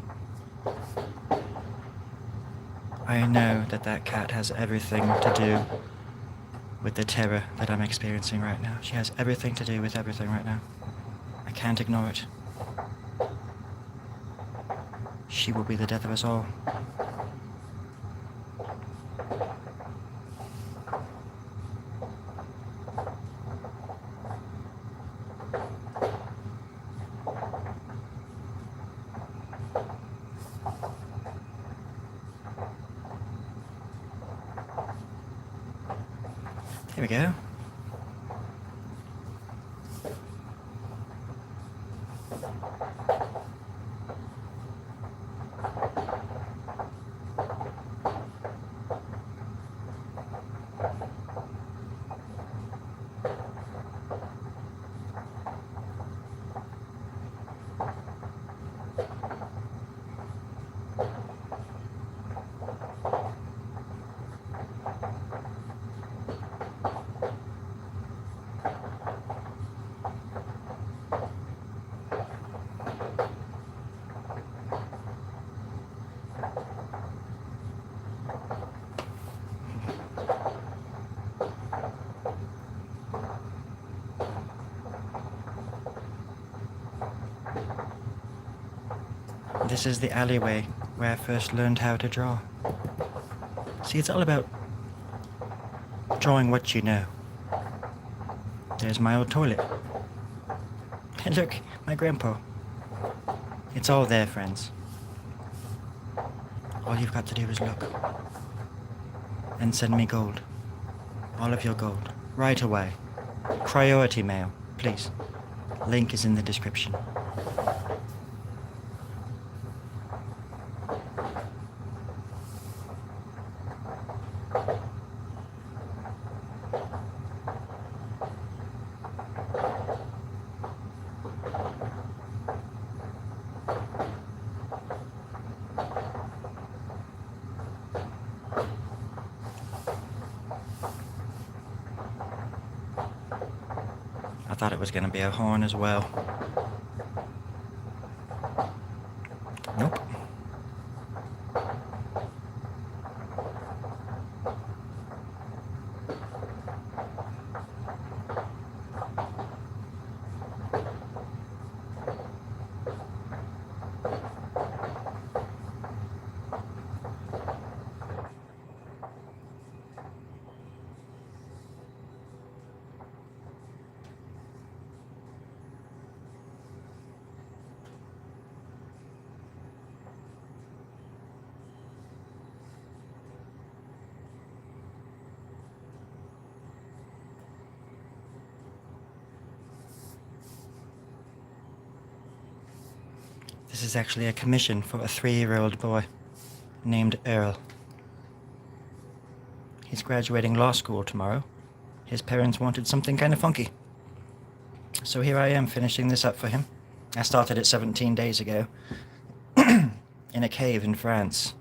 I know that cat has everything to do with the terror that I'm experiencing right now. She has everything to do with everything right now. I can't ignore it. She will be the death of us all. There we go. This is the alleyway where I first learned how to draw. See, it's all about drawing what you know. There's my old toilet. And look, my grandpa. It's all there, friends. All you've got to do is look. And send me gold. All of your gold. Right away. Priority mail, please. Link is in the description. I thought it was going to be a horn as well. Nope. This is actually a commission for a 3-year-old boy named Earl. He's graduating law school tomorrow. His parents wanted something kind of funky. So here I am finishing this up for him. I started it 17 days ago. In a cave in France.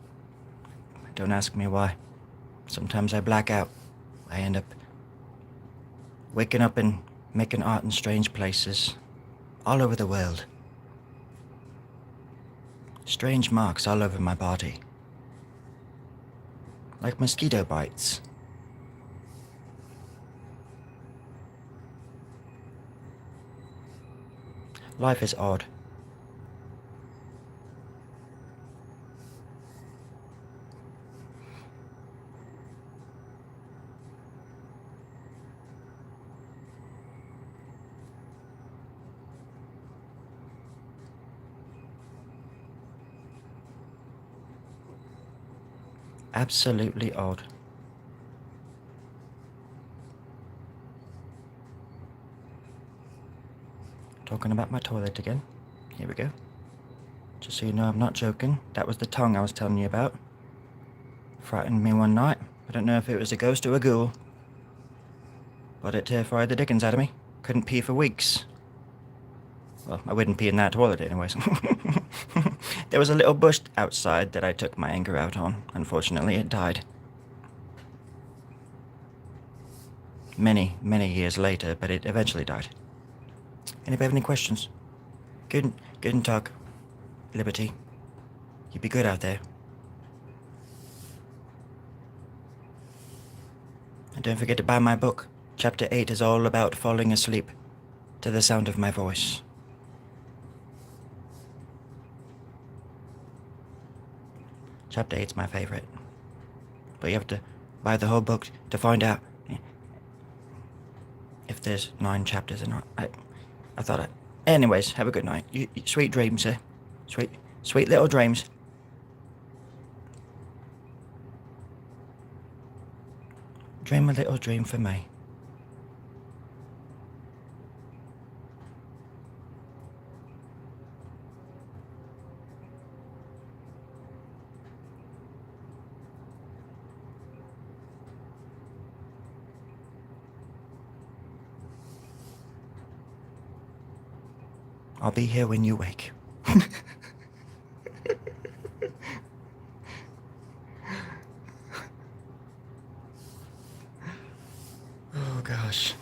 Don't ask me why. Sometimes I black out. I end up waking up and making art in strange places. All over the world. Strange marks all over my body. Like mosquito bites. Life is odd. Absolutely odd. Talking about my toilet again. Here we go. Just so you know, I'm not joking. That was the tongue I was telling you about. Frightened me one night. I don't know if it was a ghost or a ghoul. But it terrified the dickens out of me. Couldn't pee for weeks. Well, I wouldn't pee in that toilet anyways. There was a little bush outside that I took my anger out on. Unfortunately, it died. Many, many years later, but it eventually died. Anybody have any questions? Good talk. Liberty. You'd be good out there. And don't forget to buy my book. Chapter 8 is all about falling asleep to the sound of my voice. Chapter 8's my favorite. But you have to buy the whole book to find out if there's 9 chapters or not. I thought I... Anyways, have a good night. Sweet dreams, eh? Sweet little dreams. Dream a little dream for me. I'll be here when you wake. Oh, gosh.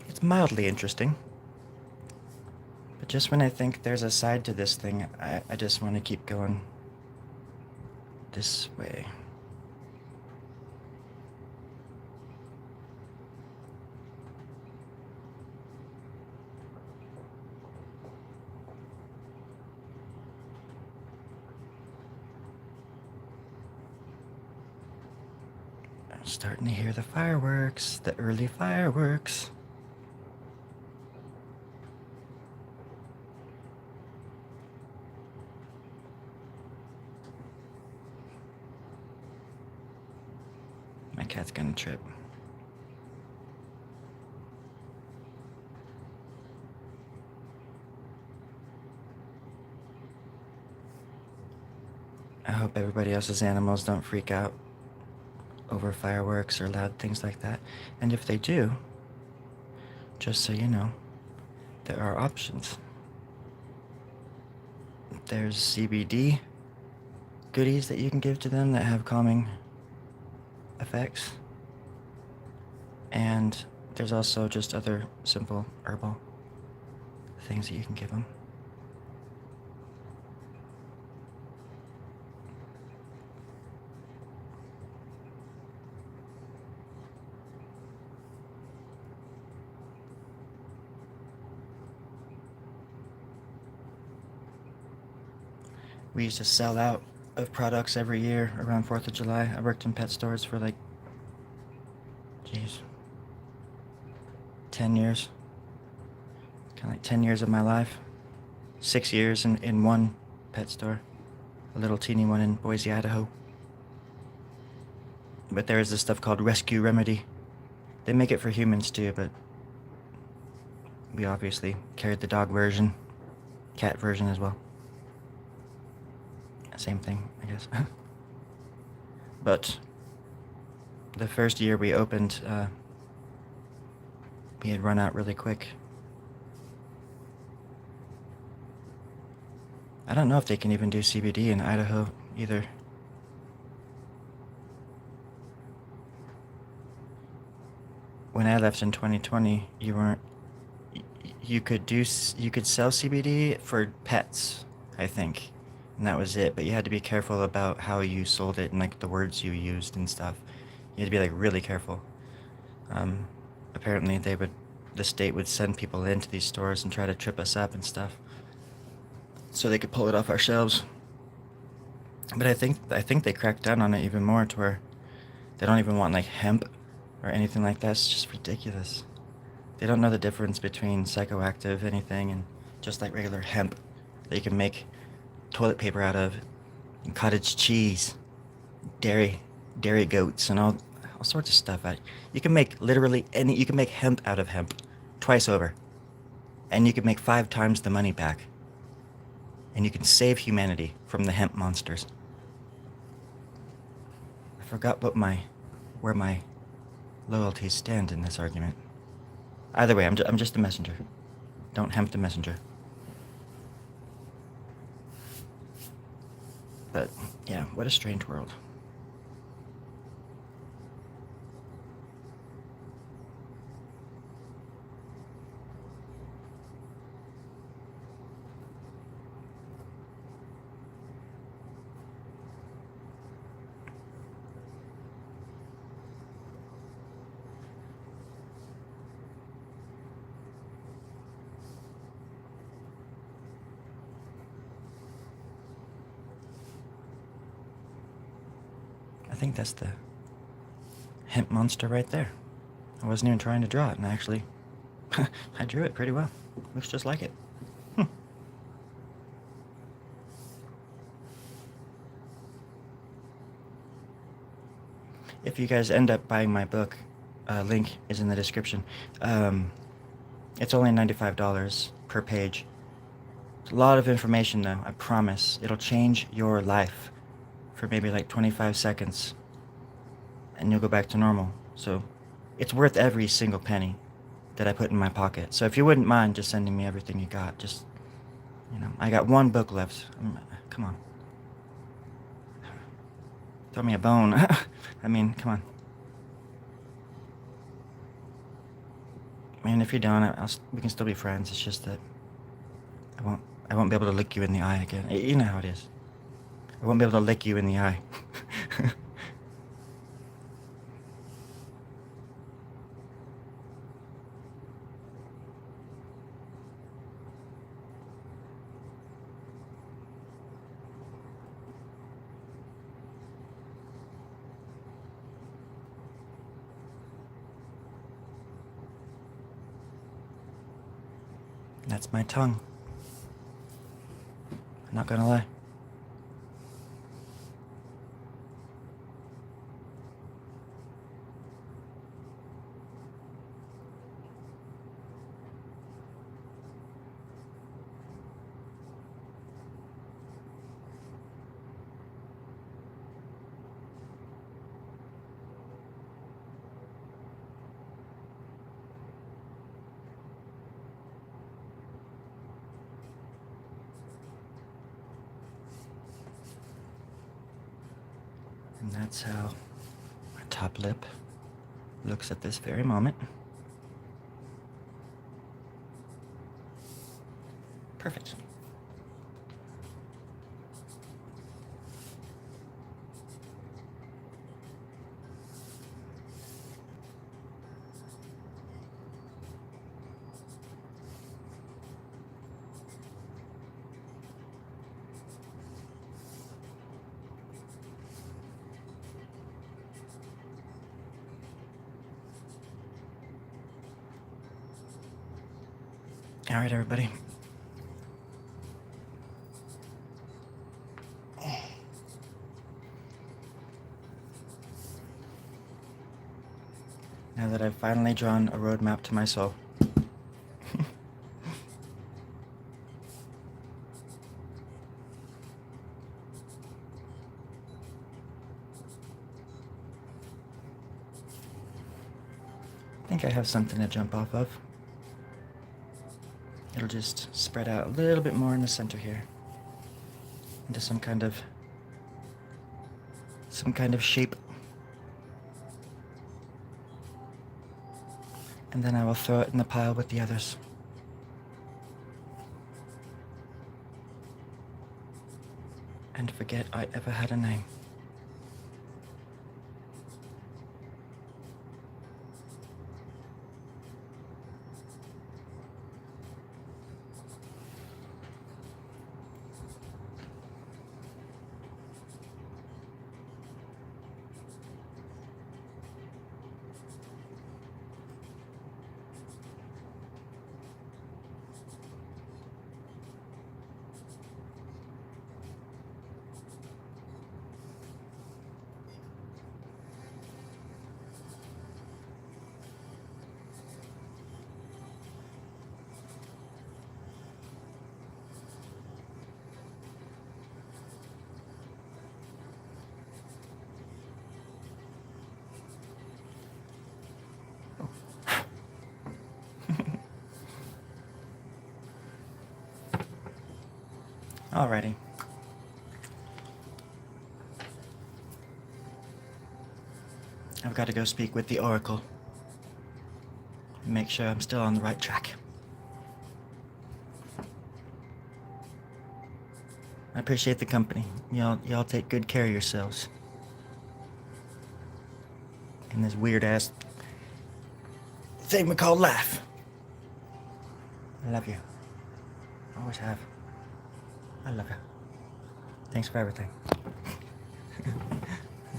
It's mildly interesting. just when I think there's a side to this thing, I just want to keep going this way. I'm starting to hear the fireworks, the early fireworks. My cat's gonna trip. I hope everybody else's animals don't freak out over fireworks or loud things like that. And if they do, just so you know, there are options. There's CBD goodies that you can give to them that have calming effects. And there's also just other simple herbal things that you can give them. We used to sell out of products every year around 4th of July. I worked in pet stores for like, geez, 10 years. Kind of like 10 years of my life. 6 years in one pet store. A little teeny one in Boise, Idaho. But there is this stuff called Rescue Remedy. They make it for humans too, but we obviously carried the dog version, cat version as well. Same thing, I guess. But the first year we opened, we had run out really quick. I don't know if they can even do CBD in Idaho either. When I left in 2020, you could sell CBD for pets, I think. And that was it, but you had to be careful about how you sold it and like the words you used and stuff. You had to be like really careful. Apparently the state would send people into these stores and try to trip us up and stuff, so they could pull it off our shelves. But I think they cracked down on it even more to where they don't even want like hemp or anything like that. It's just ridiculous. They don't know the difference between psychoactive anything and just like regular hemp that you can make toilet paper out of, and cottage cheese, dairy goats, and all sorts of stuff. You can make literally you can make hemp out of hemp twice over, and you can make 5 times the money back, and you can save humanity from the hemp monsters. I forgot where my loyalties stand in this argument. Either way, I'm just a messenger. Don't hemp the messenger. But yeah, what a strange world. I think that's the hemp monster right there. I wasn't even trying to draw it, and actually, I drew it pretty well. Looks just like it. If you guys end up buying my book, link is in the description. It's only $95 per page. It's a lot of information, though. I promise. It'll change your life for maybe like 25 seconds, and you'll go back to normal. So it's worth every single penny that I put in my pocket. So if you wouldn't mind just sending me everything you got, just, I got one book left. Come on. Throw me a bone. I mean, come on. Man, if you don't, we can still be friends. It's just that I won't. I won't be able to lick you in the eye again. You know how it is. I won't be able to lick you in the eye. That's my tongue. I'm not gonna lie. And that's how my top lip looks at this very moment. Perfect. All right, everybody. Now that I've finally drawn a roadmap to my soul. I think I have something to jump off of. It'll just spread out a little bit more in the center here into some kind of shape. And then I will throw it in the pile with the others. And forget I ever had a name. Alrighty. I've got to go speak with the Oracle. Make sure I'm still on the right track. I appreciate the company. Y'all take good care of yourselves. In this weird ass thing we call life. I love you. Always have. I love you. Thanks for everything.